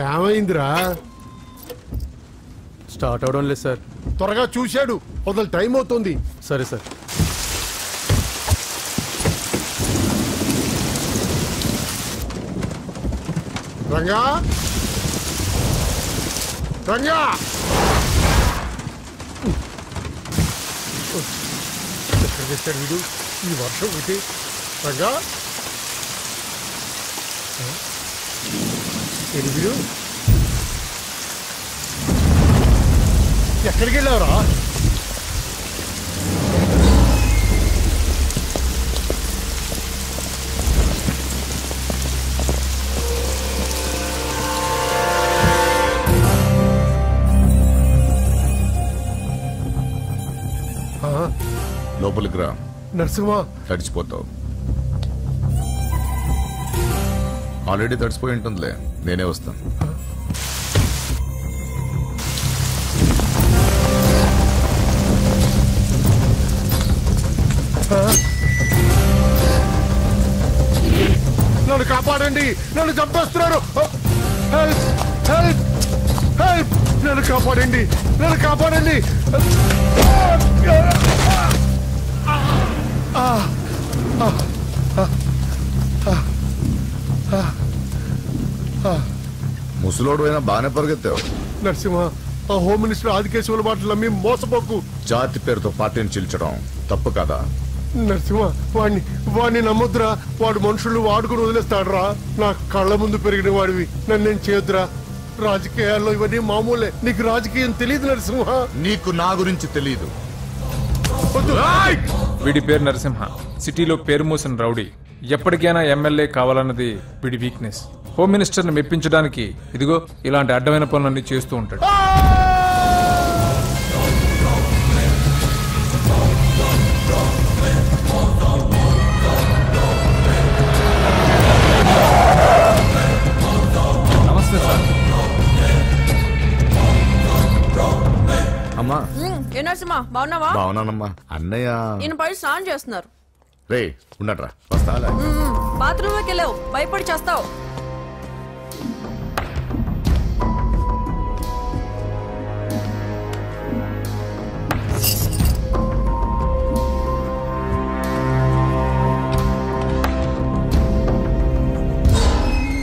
ఏమైందిరా? స్టార్ట్ అవడం లేదు సార్. త్వరగా చూశాడు, వదలు, టైం అవుతుంది. సరే సార్. రంగా, రంగా, ఎక్కడ చేశాడు వీడు? ఈ వర్షం ఒకటి. రంగా, వీడు ఎక్కడికి వెళ్ళావురా? లోపలికి రా. నరసింహ, తడిచిపోతావు. ఆల్రెడీ తడిచిపోయి ఉంటుందిలే, నేనే వస్తాను. నన్ను కాపాడండి, నన్ను చంపేస్తున్నారు. హెల్ప్, హెల్ప్, హెల్ప్, నన్ను కాపాడండి, నన్ను కాపాడండి. ముసలోడు అయినా బాగానే పరిగెత్తావు. నరసింహ, ఆ హోమ్ మినిస్టర్ ఆదికేశవుల మాటలు నమ్మి మోసపోకు. జాతి పేరుతో పార్టీని చీల్చడం తప్పు కదా? నరసింహ, వాడిని నమ్మొద్దురా. వాడు మనుషులు వాడుకుని వదిలేస్తాడురా. నా కళ్ళ ముందు పెరిగిన వాడివి, నన్నేం చేయొద్దురా. రాజకీయాల్లో ఇవన్నీ మామూలే. నీకు రాజకీయం తెలియదు నరసింహ. నీకు నా గురించి తెలియదు. వీడి పేరు నరసింహ, సిటీలో పేరు మోసిన రౌడీ. ఎప్పటికైనా ఎమ్మెల్యే కావాలన్నది వీడి వీక్నెస్. హోమ్ మినిస్టర్ని మెప్పించడానికి ఇదిగో ఇలాంటి అడ్డమైన పనులన్నీ చేస్తూ ఉంటాడు. నమస్తే సార్. అమ్మా. ఏ నరసింహ, బాగున్నావా? బాగున్నానమ్మా. అన్నయ్య నేను పై స్నానం చేస్తున్నారు. రే ఉండట్రా, వస్తా. బాత్రూమ్ లోకి వెళ్ళావు, భయపడి చేస్తావు.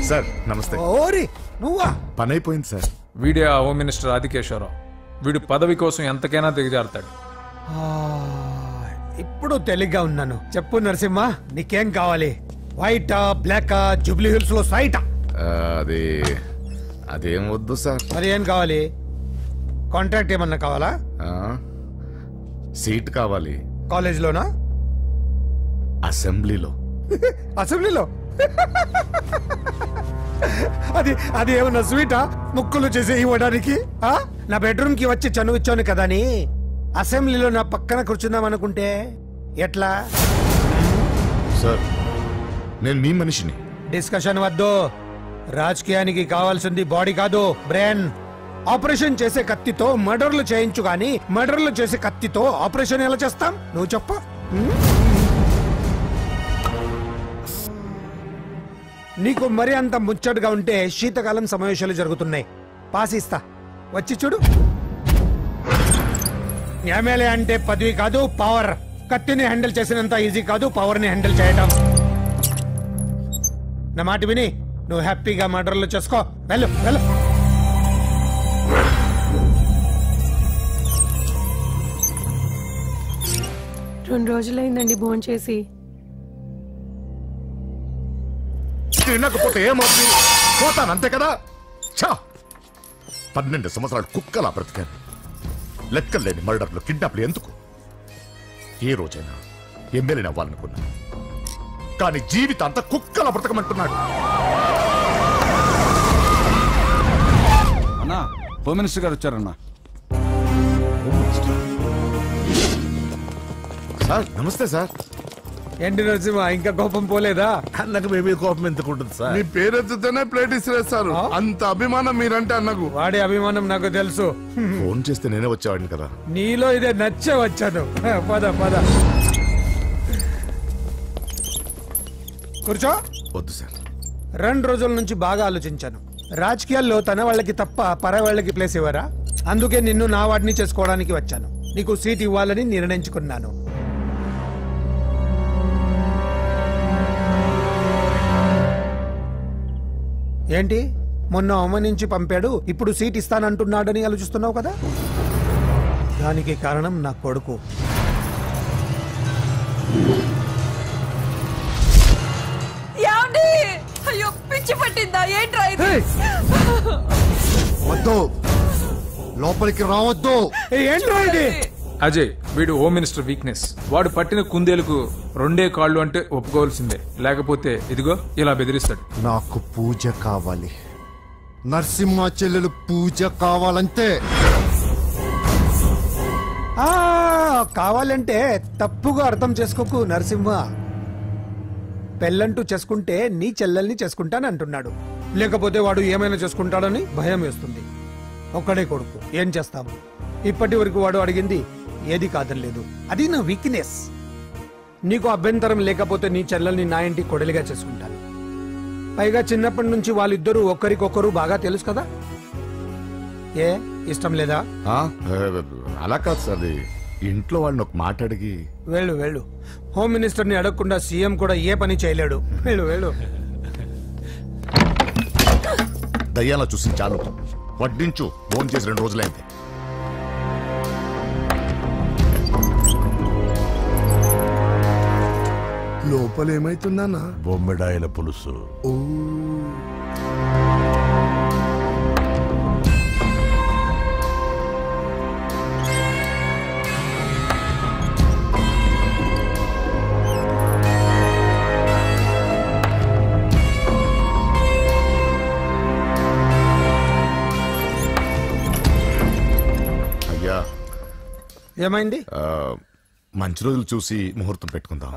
సార్ నమస్తే. ఓరి నువ్వా? పని అయిపోయింది సార్. వీడే ఆ హోమ్ మినిస్టర్ ఆదికేశవరావు. వీడు పదవి కోసం ఎంతకైనా దిగజారుతాడు. ఇప్పుడు తెలిగ్గా ఉన్నాను. చెప్పు నరసింహ, నీకేం కావాలి? వైటా, బ్లాకా, జూబ్లీ హిల్స్ లో సైటా? అదేం వద్దు సార్. మరి ఏం కావాలి? కాంట్రాక్ట్ ఏమన్నా కావాలా? సీట్ కావాలి. కాలేజ్ లోనా? అసెంబ్లీలో. అసెంబ్లీలో? అది ఏమన్నా స్వీటా? ముక్కులు చేసి ఇవ్వడానికి? నా బెడ్రూమ్ కి వచ్చి చనువిచ్చాను కదా అని అసెంబ్లీలో నా పక్కన కూర్చుందాం అనుకుంటే ఎట్లా? సార్ నేను మీ మనిషిని. డిస్కషన్ వద్దు. రాజకీయానికి కావాల్సింది బాడీ కాదు, బ్రెయిన్. ఆపరేషన్ చేసే కత్తితో మర్డర్లు చేయించు గాని మర్డర్లు చేసే కత్తితో ఆపరేషన్ ఎలా చేస్తాం? నువ్వు చెప్పు. నీకు మరి అంత ముచ్చటగా ఉంటే శీతకాలం సమావేశాలు జరుగుతున్నాయి, పాసిస్తా, వచ్చి చూడు. ఎమ్మెల్యే అంటే పదవి కాదు, పవర్. కత్తిని హ్యాండిల్ చేసినంత ఈజీ కాదు పవర్ ని హ్యాండిల్ చేయడం. నా మాట విని నువ్వు హ్యాపీగా మర్డర్లు చేసుకో. వెళ్ళు వెళ్ళు. రెండు రోజులైందండి భోంచేసి. తినకపోతే ఏమవుతుంది? పోతాను అంతే కదా. 12 సంవత్సరాలు కుక్కలా బ్రతికాను. లెక్కలేని మర్డర్లు, కిడ్నాప్లు ఎందుకు? ఏ రోజైనా ఎమ్మెల్యేని అవ్వాలనుకున్నా, కానీ జీవితం అంతా కుక్కలా బ్రతకమంటున్నాడు. అన్నా, హోమ్ మినిస్టర్ గారు వచ్చారన్నా. సార్ నమస్తే సార్. ఏంటి నరసింహ, ఇంకా కోపం పోలేదా? అన్నకు మేమే కోపం ఎందుకుంటుంది సార్? మీ పేరు ఎత్తుతేనే ప్లేట్ ఇసిరేస్తారు. అంత అభిమానం మీరంటే అన్నకు. వాడి అభిమానం నాకు తెలుసు. ఫోన్ చేస్తే నేనే వచ్చేవాడిని కదా. నీలో ఇదే నచ్చే వచ్చాను. పద పద కూర్చో. వద్దు సార్. 2 రోజుల నుంచి బాగా ఆలోచించాను. రాజకీయాల్లో తన వాళ్ళకి తప్ప పర వాళ్ళకి ప్లేస్ ఇవ్వరా? అందుకే నిన్ను నా వాడిని చేసుకోవడానికి వచ్చాను. నీకు సీట్ ఇవ్వాలని నిర్ణయించుకున్నాను. ఏంటి మొన్న అవమానించి పంపాడు, ఇప్పుడు సీట్ ఇస్తానంటున్నాడని ఆలోచిస్తున్నావు కదా? దానికి కారణం నా కొడుకు. ఏమండి? అయ్యో పిచ్చి పట్టిందా ఏంట్రా ఇది? వద్దు, లోపలికి రావద్దు. ఏంట్రా ఇది? అజయ్, వీడు హోమ్ మినిస్టర్ వీక్నెస్. వాడు పట్టిన కుందేలకు 2 కాళ్ళు అంటే ఒప్పుకోవాల్సిందే, లేకపోతే ఇదిగో ఇలా బెదిరిస్తాడు. నాకు పూజ కావాలి, నరసింహ చెల్లెలు పూజ కావాలంతే. కావాలంటే తప్పుగా అర్థం చేసుకోకు నరసింహ. పెళ్ళంటూ చేసుకుంటే నీ చెల్లెల్ని చేసుకుంటానంటున్నాడు. లేకపోతే వాడు ఏమైనా చేసుకుంటాడని భయం వేస్తుంది. ఒక్కడే కొడుకు, ఏం చేస్తాము? ఇప్పటి వరకు వాడు అడిగింది ఏది కాదనలేదు. అది నా వీక్నెస్. నీకు అభ్యంతరం లేకపోతే నీ చెల్లెల్ని నా ఇంటి కొడలిగా చేసుకుంటాను. పైగా చిన్నప్పటి నుంచి వాళ్ళిద్దరూ ఒకరికొకరు బాగా తెలుసు కదా. ఏ ఇష్టం లేదా? అలా కాదు సార్, ఇంట్లో వాళ్ళని ఒక మాట అడిగి. వెళ్ళు వెళ్ళు. హోమ్ మినిస్టర్ ని అడగకుండా సీఎం కూడా ఏ పని చేయలేడు. వెళ్ళు వెళ్ళు. దయ్యాలా చూసి చాలు, వడ్డించు. ఫోన్ చేసి 2 రోజులైంది. లోపల ఏమైతుందన్నా? బొమ్మిడాయల పులుసు. అయ్యా, ఏమైంది? మంచి రోజులు చూసి ముహూర్తం పెట్టుకుందాం.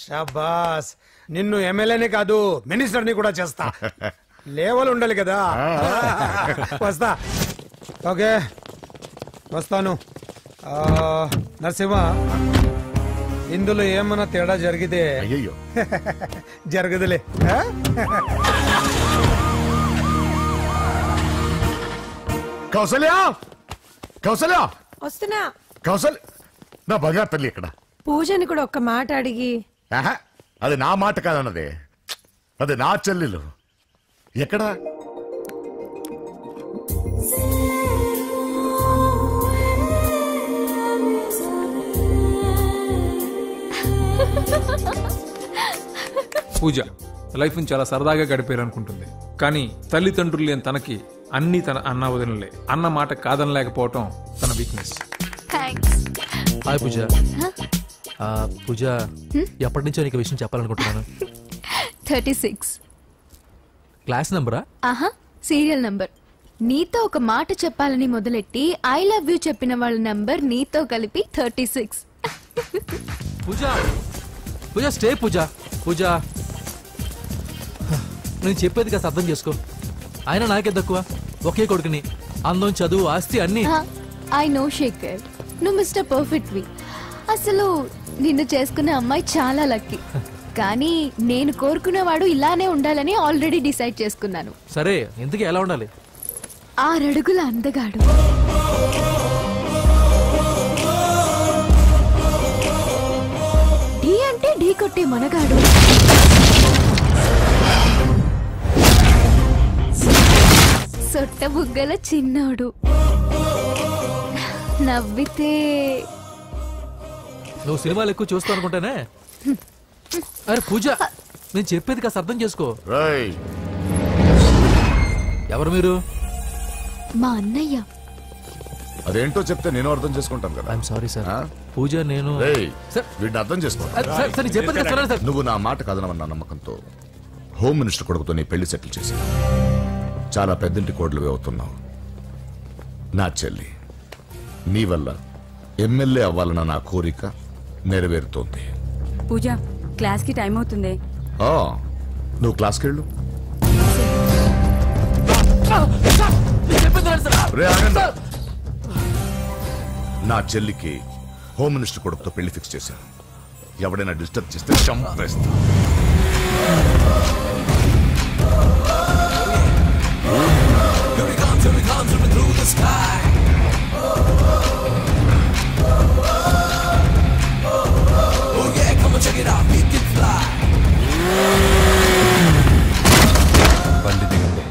షాబాస్. నిన్ను ఎమ్మెల్యేనే కాదు మినిస్టర్ ని కూడా చేస్తా. లేవల్ ఉండాలి కదా. వస్తా. ఓకే వస్తాను. నరసింహ, ఇందులో ఏమన్నా తేడా జరిగితే అయ్యయ్యో జరగదులే. కౌసల్య, కౌసల్య, వస్తున్నా. కౌసల్య, నా బంగారు తల్లి ఇక్కడ. పూజని కూడా ఒక్క మాట అడిగి. ఆహా, అది నా మాట కాదన్నదే, అది నా చెల్లెలు. ఎక్కడా? పూజ లైఫ్ ని చాలా సరదాగా గడిపారు అనుకుంటుంది, కానీ తల్లిదండ్రులు లేని తనకి అన్ని తన అన్న వదినలే. అన్న మాట కాదనలేకపోవటం తన వీక్నెస్. హాయ్ పూజ. పూజ, ఎప్పటి నుంచో నీకు విషయం చెప్పాలనుకుంటున్నాను. 36 క్లాస్ నంబరా? ఆహా, సీరియల్ నంబర్. నీతో ఒక మాట చెప్పాలని మొదలెట్టి ఐ లవ్ యూ చెప్పిన వాళ్ళ నంబర్ నీతో కలిపి 36. పూజ, పూజ స్టే. పూజ, పూజ నేను చెప్పేది కాస్త అర్థం చేసుకో. ఆయన నాకే తక్కువ, ఒకే కొడుకుని. అందం, చదువు, ఆస్తి అన్ని. ఐ నో శేఖర్, నువ్వు మిస్టర్ పర్ఫెక్ట్ వి. అసలు నిన్ను చేసుకునే అమ్మాయి చాలా లక్కీ. కానీ నేను కోరుకునేవాడు ఇలానే ఉండాలని ఆల్రెడీ డిసైడ్ చేసుకున్నాను. సరే, ఎందుకు ఎలా ఉండాలి? 6 అడుగుల అందగాడు, ఢీ అంటే ఢీ కొట్టే మనగాడు, సొట్ట బుగ్గల చిన్నోడు, నవ్వితే. నువ్వు సినిమాలు ఎక్కువ చూస్తావు అనుకుంటానే. అరే పూజ, నేను చెప్పేది కాస్త అర్థం చేసుకో. ఎవరు మీరు? మా అన్నయ్య. అదేంటో చెప్తే నేను అర్థం చేసుకుంటాను కదా. I'm sorry sir. పూజ, నేను వీడిని అర్థం చేసుకో. నువ్వు నా మాట కాదనమన్న నమ్మకంతో హోమ్ మినిస్టర్ కొడుకుతో నీ పెళ్లి సెటిల్ చేసి చాలా పెద్దంటి కోడలు అవుతున్నావు. నా చెల్లి, నీ వల్ల ఎమ్మెల్యే అవ్వాలన్న నా కోరిక నెరవేరుతోంది. పూజ, క్లాస్ కి టైం అవుతుంది. నువ్వు క్లాస్కి వెళ్ళు. నా చెల్లికి హోమ్ మినిస్టర్ కొడుకుతో పెళ్లి ఫిక్స్ చేశాను. ఎవడైనా డిస్టర్బ్ చేస్తే చంపేస్తా. బండి దిగండి.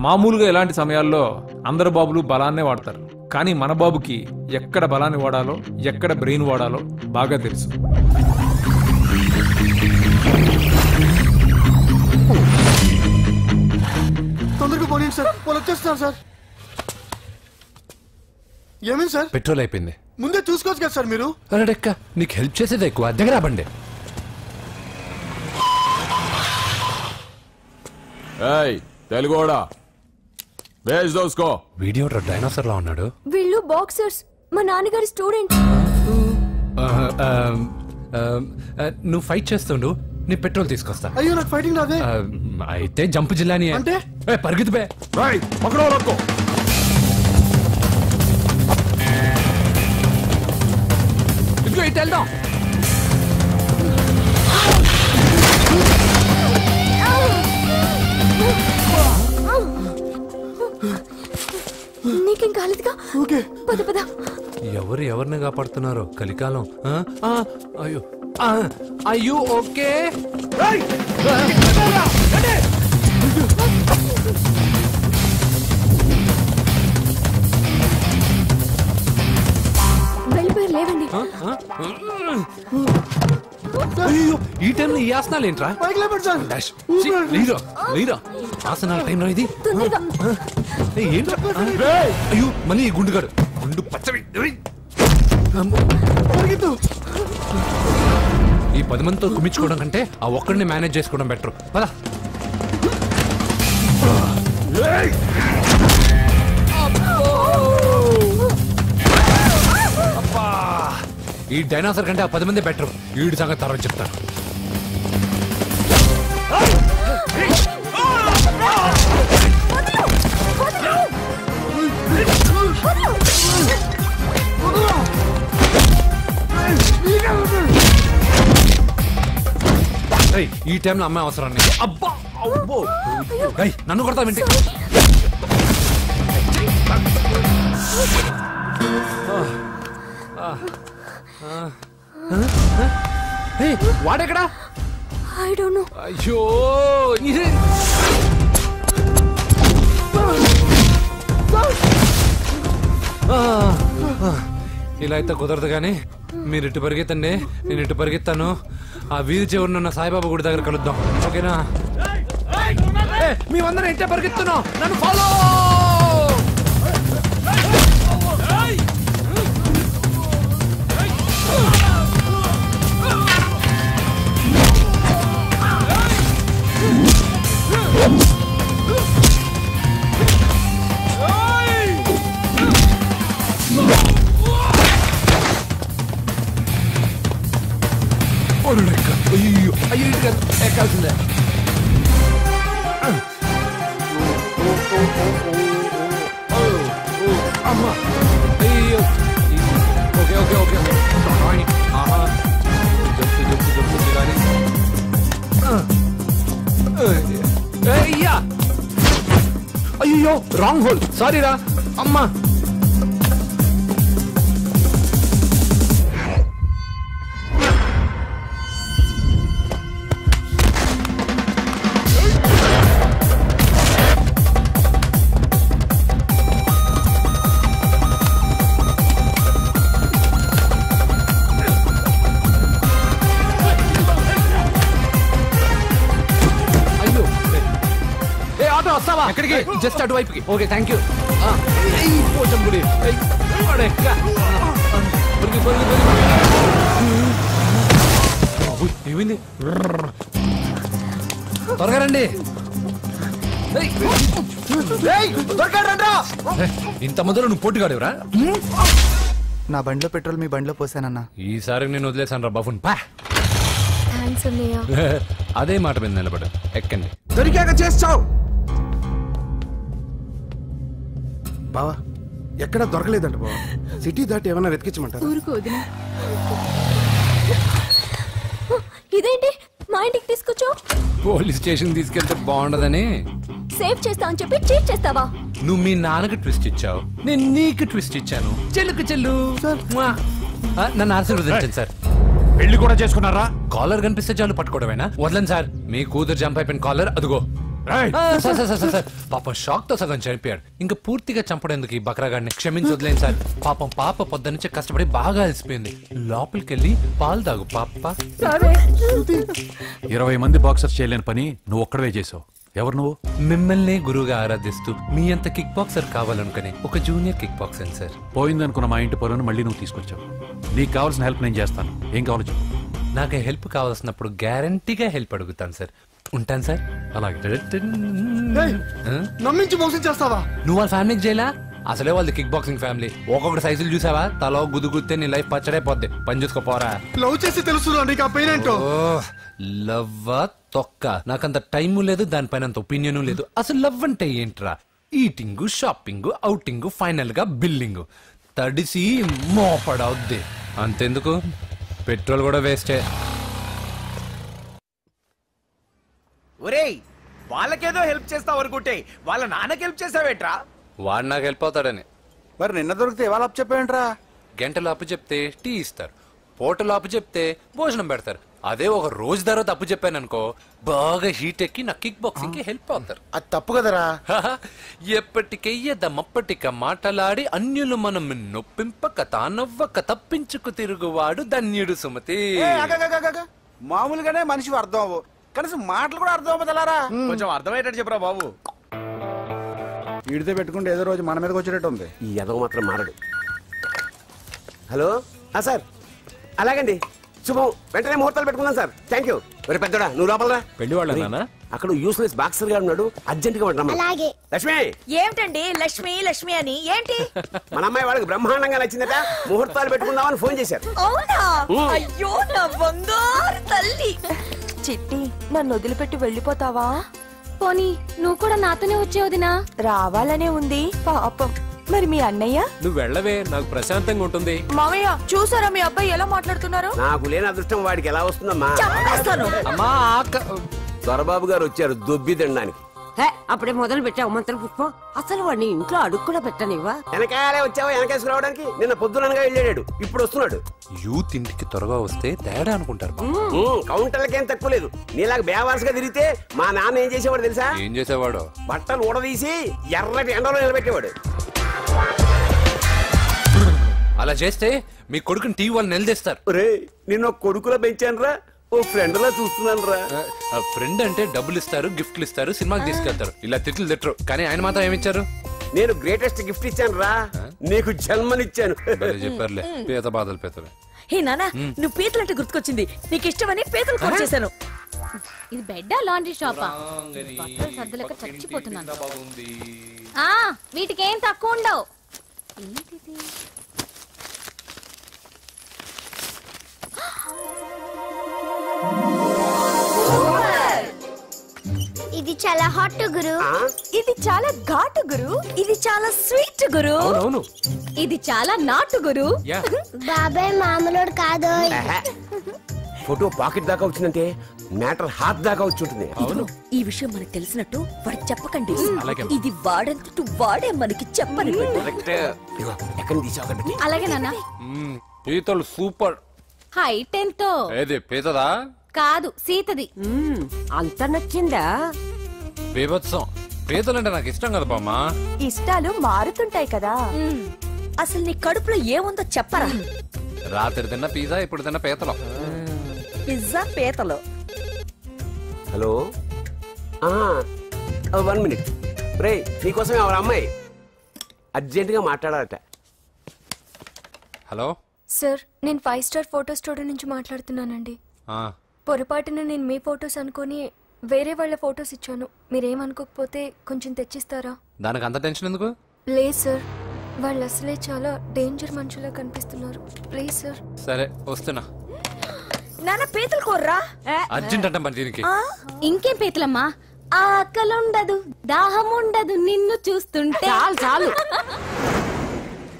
మామూలుగా ఇలాంటి సమయాల్లో అందరు బాబులు బలాన్నే వాడతారు, కానీ మన బాబుకి ఎక్కడ బలాన్ని వాడాలో ఎక్కడ బ్రెయిన్ వాడాలో బాగా తెలుసు. తొందరగా పోనీ సార్, వాళ్ళు వచ్చేస్తున్నారు సార్. ఏమైంది సార్? పెట్రోల్ అయిపోయింది. ముందే చూసుకోవచ్చు కదా సార్ మీరు. అరెక్క, నీకు హెల్ప్ చేసేది ఎక్కువ, దగ్గర బండి. తెలుగోడా వేజ్ దోసుకో. వీడియో డైనోసర్ లా ఉన్నాడు. వీళ్ళు బాక్సర్స్, మా నాన్నగారి స్టూడెంట్. నువ్వు ఫైట్ చేస్తుండు, నీ పెట్రోల్ తీసుకొస్తా. అయ్యో నాకు ఫైటింగ్ రాదే. అయితే జంప్ జిల్లాని అంటే పరిగెత్తు బే. ఇదిగో ఇటు వెళ్దాం. నీకేం కాలేదుగా? ఓకే పద పద. ఎవరు ఎవరిని కాపాడుతున్నారో కలికాలం. అయ్యో అయ్యో ఓకే. వెళ్ళిపోయారు, లేవండి. అయ్యో ఈ టైంలో ఈ ఆసనాలు ఏంట్రా? ఆసనాల టైంలో ఇది ఏంట్రా? అయ్యో మళ్ళీ ఈ గుండుగాడు గుండు పచ్చవి. ఈ 10 మందితో కుమ్మించుకోవడం కంటే ఆ ఒక్కడిని మేనేజ్ చేసుకోవడం బెటర్. పద. ఈ డైనాసర్ కంటే ఆ 10 మంది బెటర్. వీడి సంగతి తర్వాత చెప్తాను. ఈ టైంలో అమ్మాయి అవసరం. అబ్బా నన్ను కొడతా వింటే. వాడెక్కడా? I don't know. అయ్యో ఇలా అయితే కుదరదు కానీ మీరు ఇటు పరిగెత్తండి, నేను ఇటు పరిగెత్తాను. ఆ వీధి చివరినున్న సాయిబాబా గుడి దగ్గర కలుద్దాం, ఓకేనా? మేమందరం ఇంటే పరిగెత్తున్నాం, నన్ను ఫాలో. అయ్యో అయ్యో ఎక్కాల్సిందే. అమ్మా అయ్యో. Okay okay okay. Jump jump jump కానీ అయ్యో రాంగ్ హోల్, సారీ రా అమ్మా. వస్తావా? ఎక్కడికి? జస్ట్ అటువైపుకి. Okay, thank you. పోచంపుడి ఏమైంది? త్వరగా రండి. ఇంత మొదలు నువ్వు పోటీగాడేవరా? నా బండిలో పెట్రోల్ మీ బండిలో పోసానన్నా. ఈసారి నేను వదిలేసాను రా బఫున్. పా అదే మాట మీద నిలబడ. ఎక్కండి. దొరికాక చేస్తావు బావా. ఎక్కడ దొరకలేదంట బావా. సిటీ దాటి ఏమన్నా వెతికించమంటారా? ఇదేంటి మా ఇంటికి తీసుకొచ్చావు? పోలీస్ స్టేషన్ తీసుకెళ్తే బాగుండదని. సేవ్ చేస్తా అని చెప్పి చీట్ చేస్తావా? నువ్వు మీ నాన్నకి ట్విస్ట్ ఇచ్చావు, నేను నీకు ట్విస్ట్ ఇచ్చాను. చెల్లుకు చెల్లు నన్ను ఆశీర్వదించండి సార్. పెళ్లి కూడా చేసుకున్నారా? కాలర్ కనిపిస్తే చాలు పట్టుకోవడమేనా? వదలండి సార్. మీ కూతురు జంప్ అయిపోయిన కాలర్ అదిగో. సార్ పాపం షాక్ తో సగం చనిపోయాడు. ఇంకా పూర్తిగా చంపడేందుకు ఈ బక్రాగాడిని క్షమించి వదిలేండి సార్. పాపం పాప పొద్దు నుంచి కష్టపడి బాగా అలసిపోయింది. లోపలికెళ్ళి పాలు తాగు పాప. 20 మంది బాక్సర్స్ చేయలేని పని నువ్వు ఒక్కడవే చేసావు. ఎవరు నువ్వు? మిమ్మల్ని గురువుగా ఆరాధిస్తూ మీ అంత కిక్ బాక్సర్ కావాలనుకుని ఒక జూనియర్ కిక్ బాక్సర్ సార్. పోయిందనుకున్న మా ఇంటి పొలను మళ్ళీ నువ్వు తీసుకొచ్చావు. నీకు కావాల్సిన హెల్ప్ నేను చేస్తాను. ఏం కావాలో చెప్పు. నాకు హెల్ప్ కావాల్సినప్పుడు గ్యారంటీగా హెల్ప్ అడుగుతాను సార్. ఉంటాను సార్. అలాగే. నమ్మించి మోసం చేస్తావా? నువ్వు వాళ్ళ ఫ్యామిలీకి చేయలా? అసలే వాళ్ళది కిక్ బాక్సింగ్ ఫ్యామిలీ. ఒక్కొక్కటి సైజులు చూసావా? తలో గుద్దుగుద్దే నీ లైఫ్ పచ్చడైపోద్ది. పని చూసుకోపోరా. లవ్ చేసి తెలుసు నీకు ఆ పెయిన్ ఏంటో. లవ్ తొక్క. నాకంత టైము లేదు, దానిపైన అంత ఒపీనియన్ లేదు. అసలు లవ్ అంటే ఏంట్రా? ఈటింగ్, షాపింగ్, అవుటింగ్, ఫైనల్ గా బిల్డింగ్. తడిసి మోపడవుద్ది. అంతెందుకు, పెట్రోల్ కూడా వేస్టే. ఒరేయ్, వాళ్ళకేదో హెల్ప్ చేస్తావు అనుకుంటే వాళ్ళ నాన్నకి హెల్ప్ చేస్తావేట్రా? వాడు నాకు హెల్ప్ అవుతాడని. మరి నిన్న దొరికితే ఇవాళ అప్పు చెప్పేంట్రా? గంటలో అప్పు చెప్తే టీ ఇస్తారు, పూటలో అప్పు చెప్తే భోజనం పెడతారు. అదే ఒక రోజు తర్వాత అప్పు చెప్పాను అనుకో, బాగా హీట్ ఎక్కి నా కిక్ బాక్సింగ్ కి హెల్ప్ అవుతారు. అది తప్పు కదరా. ఎప్పటికెయ్యదమప్పటిక మాటలాడి అన్యులు మనం నొప్పింపక తానవ్వక తప్పించుకు తిరుగువాడు ధన్యుడు సుమతి. మామూలుగానే మనిషి అర్థం అవ్వు, కనీసం మాటలు కూడా అర్థం అవ్వదలారా. కొంచెం అర్థమయ్యేటట్టు చెప్పరా బాబు. వీడితే పెట్టుకుంటే ఏదో రోజు మన మీదకి వచ్చేటట్టు ఉంది. ఈ ఎదవ మాత్రం మారడు. హలో సార్, అలాగండి, శుభం. వెంటనే ముహూర్తాలు పెట్టుకుందాం సార్. Thank you. మరి పెద్దడా నువ్వు లోపలరా. పెళ్లి వాళ్ళ అక్కడ యూస్లెస్ బాక్సర్ గారు ఉన్నాడు, అర్జెంట్ గా ఉంటాం. లక్ష్మి. ఏమిటండి లక్ష్మి లక్ష్మి అని? ఏంటి? మన అమ్మాయి వాళ్ళకి బ్రహ్మాండంగా నచ్చిందట, ముహూర్తాలు పెట్టుకుందామని ఫోన్ చేశారు. అవునా? అయ్యో నా బంగారు తల్లి. చిట్టి, నన్ను వదిలిపెట్టి వెళ్ళిపోతావా? పోనీ నువ్వు కూడా నాతోనే వచ్చేవదినా? రావాలనే ఉంది పాపం. మరి మీ అన్నయ్య? నువ్వు వెళ్ళవే, నాకు ప్రశాంతంగా ఉంటుంది. మామయ్య చూసారా మీ అబ్బాయి ఎలా మాట్లాడుతున్నారు? నాకు లేని అదృష్టం వాడికి ఎలా వస్తుందమ్మా? అమ్మా దొరబాబు గారు వచ్చారు దొబ్బి తినడానికి. అప్పుడే మొదలు పెట్టావు మంత్ర పుష్పం. అసలు వాడిని ఇంట్లో అడుగు కూడా పెట్టనివ్వా? వెనకాలే వచ్చావా? వెనకేసుకు రావడానికి నిన్న పొద్దుననగా వెళ్ళాడు, ఇప్పుడు వస్తున్నాడు. యూత్ ఇంటికి త్వరగా వస్తే తేడా అనుకుంటారు. కౌంటర్లకేం తక్కువ లేదు. నీలాగా బేవారసుగా తిరిగితే మా నాన్న ఏం చేసేవాడు తెలుసా? ఏం చేసేవాడు? బట్టలు ఊడదీసి ఎర్రటి ఎండలో నిలబెట్టేవాడు. అలా చేస్తే మీ కొడుకుని టీవీ వాళ్ళు నిలదీస్తారు. నిన్న కొడుకులా పెంచాను రా, ఓ ఫ్రెండ్ లా చూస్తున్నాను రా. ఫ్రెండ్ అంటే డబ్బులు ఇస్తారు, గిఫ్ట్లు ఇస్తారు, సినిమాకి తీసుకెళ్తారు. ఇలా తిట్లు తిట్టరు. కానీ ఆయన మాత్రం ఏమిచ్చారు? నేను గ్రేటెస్ట్ గిఫ్ట్ ఇచ్చాను రా, నీకు జన్మనిచ్చాను. చెప్పారులే, పేద బాధలు పేదలు. హే నానా, నువ్వు పీతలంటే గుర్తుకొచ్చింది. నీకు ఇష్టమని పీతలు కాల్ చేశాను. ఇది బెడ్డా లాండ్రీ షాపా? బట్టలు సర్దలేక చచ్చిపోతున్నాను. వీటికేం తక్కువ ఉండవు. ఏంటిది? ఇది చాలా హాట్ గురు. ఇది చాలా ఘాటు గురు. ఇది చాలా స్వీట్ గురు. ఇది చాలా నాటు గురు. బాబాయ్ మామూలుడు కాదు. ఫోటో పాకెట్ దాకా వచ్చిందంటే మ్యాటర్ హాత్ దాకా వచ్చి ఉంటుంది. ఈ విషయం మనకు తెలిసినట్టు వాడికి చెప్పకండి. అలాగే. ఇది వాడంతటూ వాడే మనకి చెప్పని ఎక్కడి తీసావు? అలాగే నాన్న. పీతలు సూపర్. హైట్ ఎంతో? ఏది పీతదా? కాదు, సీతది. అంత నచ్చిందా? బీభత్సం. పీతలంటే నాకు ఇష్టం కదా బామ్మా. ఇష్టాలు మారుతుంటాయి కదా. అసలు నీ కడుపులో ఏముందో చెప్పరా? రాత్రి తిన్న పిజ్జా, ఇప్పుడు తిన్న పీతలు. పిజ్జా పీతలు. Hello 1 minute. రే నీకోసం ఎవరు అమ్మాయి అర్జెంటుగా మాట్లాడాలట. హలో సార్, నేను 5 స్టార్ ఫోటో స్టూడియో నుంచి మాట్లాడుతున్నానండి. పొరపాటున నేను మీ ఫొటోస్ అనుకొని వేరే వాళ్ళ ఫొటోస్ ఇచ్చాను. మీరేమనుకోకపోతే కొంచెం తెచ్చిస్తారా? దానికి అంత టెన్షన్ ఎందుకు? ప్లీజ్ సార్, వాళ్ళు అసలే చాలా డేంజర్ మనుషులా కనిపిస్తున్నారు. Please sir. సరే వస్తున్నా. నాన్న పీతలు కోర్రా. అర్జెంట్ అంట మరి దీనికి. ఇంకేం పీతలమ్మా, ఆకలి ఉండదు, దాహం ఉండదు నిన్ను చూస్తుంటే. చాలు చాలు.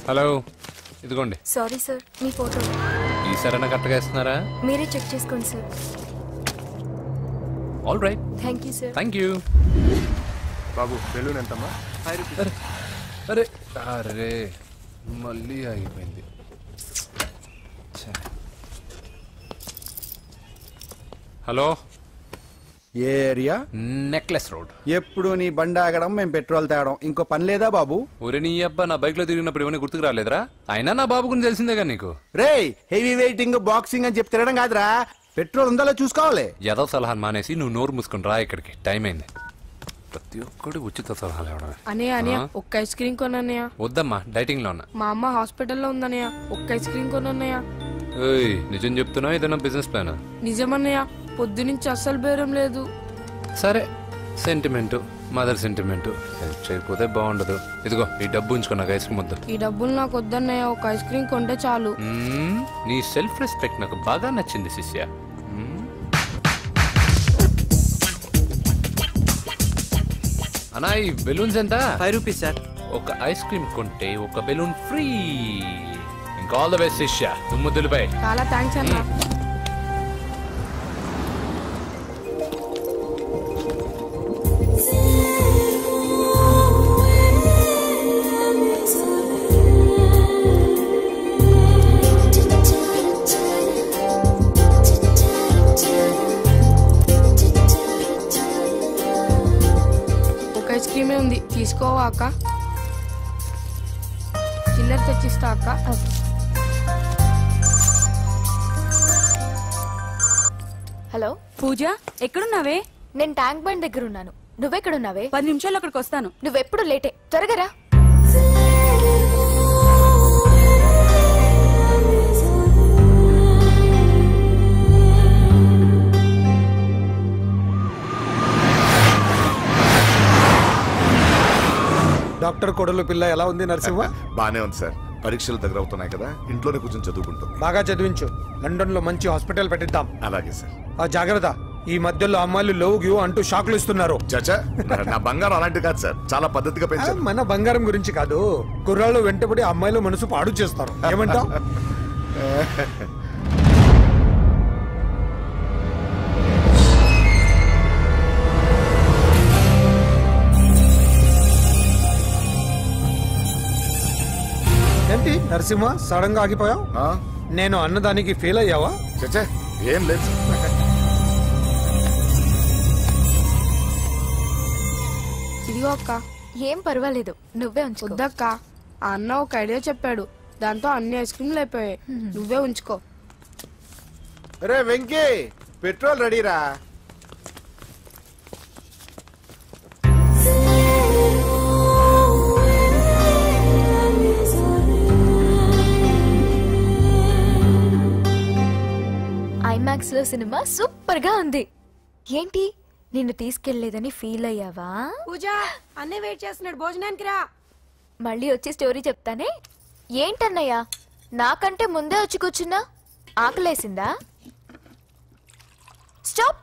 హలో ఇదిగోండి. సారీ సార్, మీ ఫోటో. ఈసారైనా కరెక్ట్గా ఇస్తున్నారా? మీరే చెక్ చేసుకోండి sir. All right. Thank you sir. Thank you. Babu balloon ఎంతమ్మా? అరే అరే మళ్ళీ ఆగిపోయింది. హలో, ఏ ఏరియా? Necklace road. ఎప్పుడు నీ బండి ఆగడం, మేము పెట్రోల్ తేవడం, ఇంకో పని లేదా బాబు? ఒరే నీ అబ్బా, నా బైక్ లో తిరిగినప్పుడు ఇవన్నీ గుర్తుకు రాలేదురా? అయినా నా బాబు గురించి తెలిసిందేగా నీకు. రే హెవీ వెయిటింగ్ బాక్సింగ్ అని చెప్పి తిరగడం కాదురా, పెట్రోల్ ఉందో చూసుకోవాలి. ఏదో సలహా మానేసి నువ్వు నోరు మూసుకుని రా ఇక్కడికి. టైం అయింది. ప్రతి ఒక్కడు ఉచిత సలహాలు ఇవ్వడమే. అనయ్య ఒక్క ఐస్ క్రీమ్ కొనన్నయ్య. వద్దమ్మా, డైటింగ్ లో ఉన్నా. మా అమ్మ హాస్పిటల్లో ఉందన్నయ్య, ఒక్క ఐస్ క్రీమ్ కొనన్నయ్య. ఏయ్ నిజం చెప్తున్నావు, ఏదైనా బిజినెస్ ప్లాన్? నిజమన్నయ్య, పొద్దునుంచి అస్సలు బేరం లేదు. సరే, సెంటిమెంట్, మదర్ సెంటిమెంట్. హెల్ప్ చేయకపోతే బాగుండదు. ఇదిగో ఈ డబ్బు ఉంచుకో, నాకు ఐస్ క్రీమ్ వద్దు. ఈ డబ్బులు నాకు వద్దన్నయ్య, ఒక ఐస్ క్రీమ్ కొంటే చాలు. నీ సెల్ఫ్ రెస్పెక్ట్ నాకు బాగా నచ్చింది శిష్య. అన్నా ఈ బెలూన్స్ ఎంత? 5 రూపీస్ సార్. ఒక ఐస్ క్రీమ్ కొంటే ఒక బెలూన్ ఫ్రీ. ఇంకా ఆల్ ద బెస్ట్ శిష్య. దుమ్ముద్దులపై చాలా థ్యాంక్స్ అన్న. ఐస్ క్రీమే ఉంది, తీసుకోవా అక్క? చిల్లర తెచ్చిస్తా అక్క. హలో పూజ, ఎక్కడున్నావే? నేను ట్యాంక్ బండ్ దగ్గర ఉన్నాను. నువ్వెక్కడున్నావే? 10 నిమిషాలు అక్కడికి వస్తాను. నువ్వెప్పుడు లేటే, త్వరగా రా. డాక్టర్ కొడలు పిల్ల ఎలా ఉంది నరసింహ? బానే ఉంది సార్. పరీక్షలు దగ్గర అవుతున్నాయి కదా, ఇంట్లోనే కూర్చొని చదువుకుంటుంది. బాగా చదివించు. లండన్ లో మంచి హాస్పిటల్ పెట్టిద్దాం. అలాగే సార్. ఆ జాగ్రత్త, ఈ మధ్యలో అమ్మాయిలు లవ్ గివ్ అంటూ షాక్లు ఇస్తున్నారు. చచ్చా, నా బంగారం అలాంటి కాదు సార్, చాలా పద్ధతిగా పెంచారు. మన బంగారం గురించి కాదు, కుర్రాళ్ళు వెంటబడి అమ్మాయిలు మనసు పాడు చేస్తారు. ఏమంటావు? ఏంటి నరసింహ, సడన్ గా ఆగిపోయావు? నేను అన్నదానికి ఫీల్ అయ్యావా? చచ్చా, ఏం లేదు. ఇదిగో అక్క. ఏం పర్వాలేదు, నువ్వే ఉంచుకో. వద్దక్క, ఆ అన్న ఒక ఐడియా చెప్పాడు, దాంతో అన్ని ఐస్ క్రీమ్లు అయిపోయాయి. నువ్వే ఉంచుకో. రే వెంకీ, పెట్రోల్ రెడీరా? ఐమాక్స్ లో సినిమా సూపర్ గా ఉంది. ఏంటి, నిన్ను తీసుకెళ్లేదని ఫీల్ అయ్యావా? పూజ, అన్నీ వెయిట్ చేస్తున్నాడు, భోజనానికి రా. మళ్ళీ వచ్చి స్టోరీ చెప్తానే. ఏంటన్నయ్యా, నాకంటే ముందే వచ్చి కూర్చున్నా? ఆకలేసిందా? స్టాప్.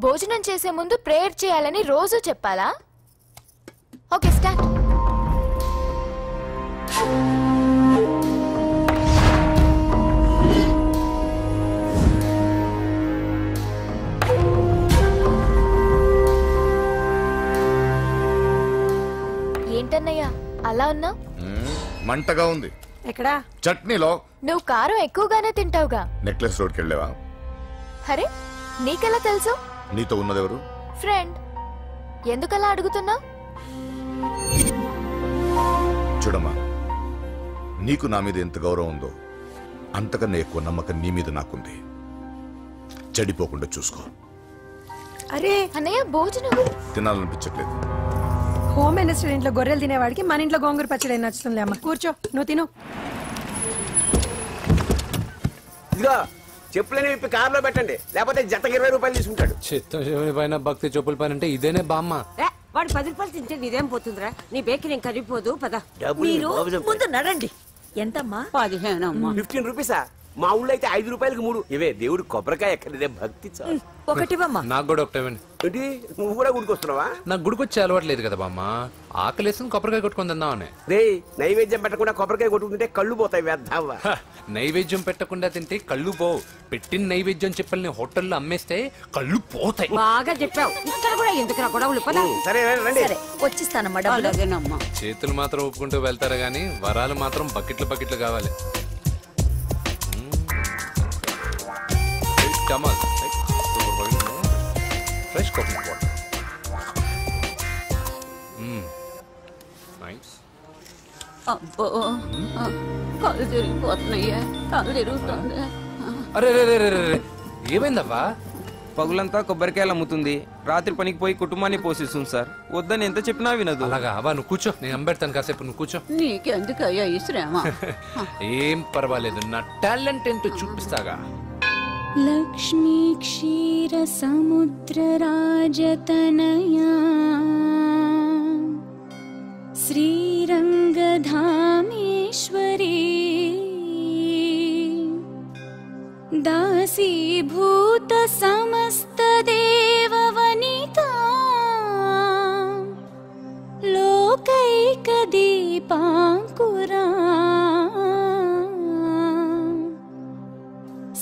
భోజనం చేసే ముందు ప్రేయర్ చేయాలని రోజు చెప్పాలా? Okay, start. ఉన్నావు? మంటగా ఉంది. ఎక్కడా? చట్నీలో. నువ్వు కారం ఎక్కువగానే తింటావుగా. నెక్లెస్ రోడ్కి వెళ్ళావా? అరే నీకెలా తెలుసు? నీతో ఉన్నదెవరు? ఫ్రెండ్. ఎందుకలా అడుగుతున్నావు? చూడమ్మా, నీకు నా మీద ఎంత గౌరవం ఉందో అంతకన్నా ఎక్కువ నమ్మకం నీ మీద నాకుంది. చెడిపోకుండా చూసుకో. అరే అన్నయ్య భోజనం తినాలనిపించట్లేదు. హోమ్ మినిస్టర్ ఇంట్లో గొర్రెలు తినేవాడికి మన ఇంట్లో గోంగూర పచ్చడి నచ్చుతుంది అమ్మ. కూర్చో, నువ్వు తిను. ఇదిగో చెప్పులని విప్పి కారులో పెట్టండి, లేకపోతే జతకి 20 రూపాయలు తీసుకుంటాడు. చిత్తం పైన భక్తి చెప్పుల పైన అంటే ఇదేనే బామ్మ. వాడు 10 రూపాయలు తింటే నీదేం పోతుందిరా? నీ బేకరీ ఏం కరిగిపోదు పద. మీరు ముందు నడండి. ఎంతమ్మా? 15 అమ్మా. 15 రూపీసా? మా ఊళ్ళో అయితే 5 రూపాయలకి 3. ఇవే దేవుడు కొబ్బరికాయ ఎక్కడిదే భక్తి చాలు. ఒకటివమ్మా. నాకు కూడా ఒకటేవండి. ఏంటి నువ్వు కూడా గుడికొస్తున్నావా? నాకు గుడికొచ్చి అలవాటు లేదు కదా బామ్మ. ఆకలేసి కొబ్బరికాయ కొట్టుకొని తిందామని. రే నైవేద్యం పెట్టకుండా కొబ్బరికాయ కొట్టుకుంటే కళ్ళు పోతాయి వేద్దావా. నైవేద్యం పెట్టకుండా తింటే కళ్ళు పోవు. పెట్టిన నైవేద్యం చెప్పల్ని హోటల్లో అమ్మేస్తే కళ్ళు పోతాయి. బాగా చెప్పావు. ఇక్కడ కూడా ఎందుకు గొడవలు పద. సరే రండి. సరే వచ్చిస్తానమ్మా డబ్బులు. చేతులు మాత్రం ఒప్పుకుంటూ వెళ్తారు గానీ వరాలు మాత్రం బకెట్లు బకెట్లు కావాలి. Fresh coconut water. నైస్. అబ్బో కాళ్ళు తిరిగిపోతున్నాయ్యా. కాళ్ళు తిరుగుతుంది. అరే ఏమైందవ్వా? పగులంతా కొబ్బరికాయలు అమ్ముతుంది. రాత్రి పనికి పోయి కుటుంబాన్ని పోషిస్తుంది సార్. వద్దని ఎంత చెప్పినా వినదు. అలాగా అవ్వా, నువ్వు కూర్చో, నేను అంబెడతాను కాసేపు. నువ్వు కూర్చో. నీకెందుకయ్యా ఈ శ్రమ? ఏం పర్వాలేదు, నా టాలెంట్ ఏంటో చూపిస్తాగా. లక్ష్మీ క్షీర సముద్ర రాజతనయా శ్రీరంగధామేశ్వరీ దాసీభూత సమస్త దేవవనితా లోకైక దీపాంకురా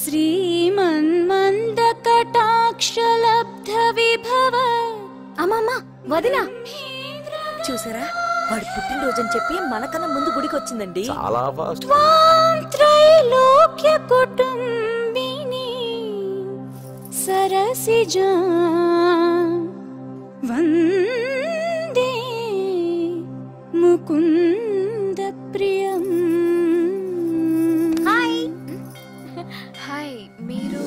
శ్రీమన్మంద కటాక్షలబ్ధ విభవ. అమ్మమ్మ వదినా చూసారా, వాడు పుట్టినరోజని చెప్పి మనకన్నా ముందు గుడికి వచ్చిందండి. చాలా ఫాస్ట్. త్రైలోక్య కుటుంబిని సరసిజా వందే ముకుంద ప్రియం. హాయ్. హాయ్. మీరు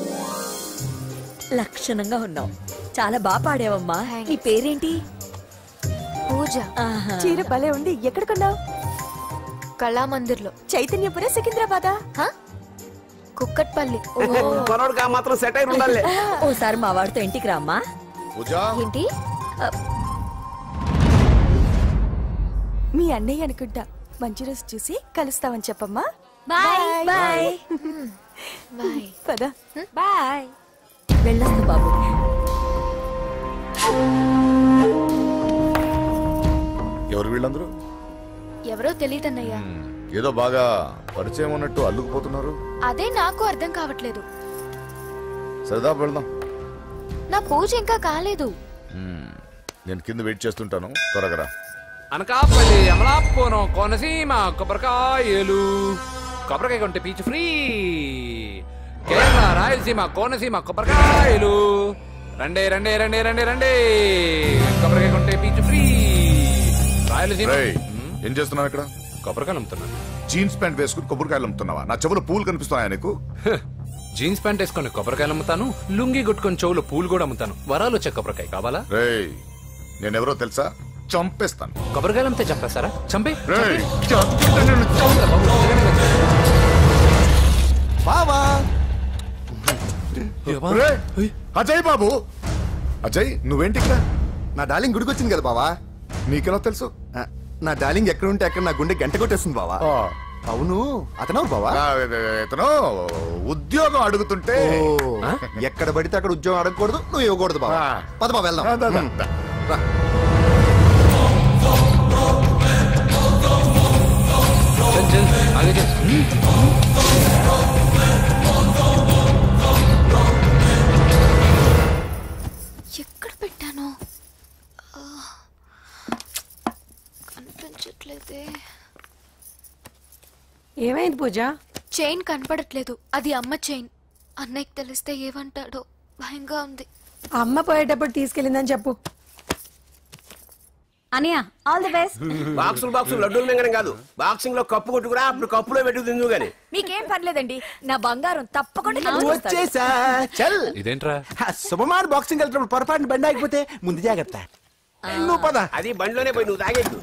లక్షణంగా ఉన్నావు. చాలా బాగా పాడావమ్మా. నీ పేరేంటి? పూజ. చీర భలే ఉంది. ఎక్కడ కొన్నావు? కళామందిర్లో. చైతన్యపురం, సికింద్రాబాదా? కుక్కట్పల్లి. మనోడుగా మాత్రం సెట్ అయి ఉండాలి. ఓసారి మా వాడితో ఇంటికి రామ్మా. ఏంటి? మీ అన్నయ్య అనుకుంటా. మంచి రోజు చూసి కలుస్తామని చెప్పమ్మా. Bye bye bye. పద. బాయ్. వెళ్ళొస్తా బాబు. ఎవరు వీళ్ళందరూ? ఎవరో తెలియదన్నయ్యా. ఏదో బాగా పరిచయం ఉన్నట్టు అల్లుకుపోతున్నారు. అదే నాకు అర్థం కావట్లేదు. సరదా వెళ్దాం. నా పూజ ఇంకా కాలేదు. నేను కింద వెయిట్ చేస్తుంటాను, త్వరగా రా. అనకాపల్లి, అమలాపురం, కోనసీమ కొబ్బరికాయలు. కొబ్బరికాయ కొంటే పీచు ఫ్రీ. కేరళ, రాయలసీమ, కోనసీమ కొబ్బరికాయలు. రండే రండే రండే రండే రండే. కొబ్బరికాయ కొంటే పీచు ఫ్రీ. రాయలసీమ. ఏం చేస్తున్నావు ఇక్కడ? కొబ్బరికాయలు అమ్ముతున్నాను. జీన్స్ ప్యాంట్ వేసుకుని కొబ్బరికాయలు అమ్ముతున్నావా? నా చెవులు పూలు కనిపిస్తున్నాయా నీకు? జీన్స్ ప్యాంట్ వేసుకొని కొబ్బరికాయలు అమ్ముతాను, లుంగి కొట్టుకొని చెవులు పూలు కూడా అమ్ముతాను. వరాలు వచ్చే కొబ్బరికాయ కావాలా? నేనెవరో తెలుసా? చంపేస్తాను. కొబ్బరికాయలు అమ్మితే చంపేస్తారా? చంపే. బావా. అజయ్ బాబు. అజయ్ నువ్వేంటి ఇక్కడ? నా డార్లింగ్ గుడికి వచ్చింది కదా బావా. నీకెలా తెలుసు? నా డార్లింగ్ ఎక్కడ ఉంటే అక్కడ నా గుండె గంట కొట్టేస్తుంది బావా. అవును, అతను బావా? ఇతను ఉద్యోగం అడుగుతుంటే. ఎక్కడ పడితే అక్కడ ఉద్యోగం అడగకూడదు, నువ్వు ఇవ్వకూడదు బావా. పద బావ వెళ్దాం. ఎక్కడ పెట్టాను? కనిపించట్లేదు. రాలేదే. ఏమైంది పూజ? చైన్ కనపడట్లేదు. అది అమ్మ చైన్. అన్నయ్యకి తెలిస్తే ఏమంటాడో భయంగా ఉంది. అమ్మ పోయేటప్పుడు తీసుకెళ్ళిందని చెప్పు. అనియా ఆల్ ది బెస్ట్. బాక్సులు లడ్డూలు మింగడం కాదు, బాక్సింగ్ లో కప్పు కొట్టుకురా, అప్పుడు కప్పులో పెట్టుకు తిందు గాని. మీకేం పర్లేదండి, నా బంగారం తప్పకుండా వచ్చేసా. చల్ ఇదేంట్రా? శుభమాన్ బాక్సింగ్ వెళ్తున్నప్పుడు పొరపాటున బండి ఆగిపోతే ముందు జాగ్రత్త. నువ్వు పద. అది బండిలోనే పోయి నువ్వు తాగేద్దు.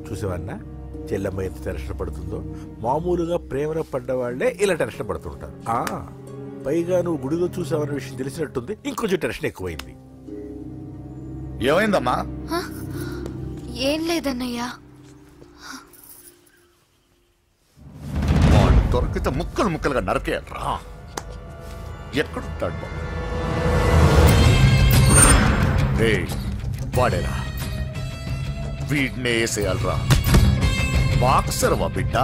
చూసేవన్నా చెల్లమ్మ ఎంత టెన్షన్ పడుతుందో. మామూలుగా ప్రేమలో పడ్డవాళ్లే ఇలా టెన్షన్ పడుతుంటారు. పైగా నువ్వు గుడిలో చూసావన్న విషయం తెలిసినట్టుంది, ఇంకొంచెం టెన్షన్ ఎక్కువైంది. ఏమైందమ్మా? ఏం లేదన్నయ్యా. వాడు దొరికితే ముక్కలుగా నరకేయాలరా. ఎక్కడుంటాడు బాబు? వాడేరా, వీడినే వేసేయాలరా. బాక్సర్ వా బిడ్డ.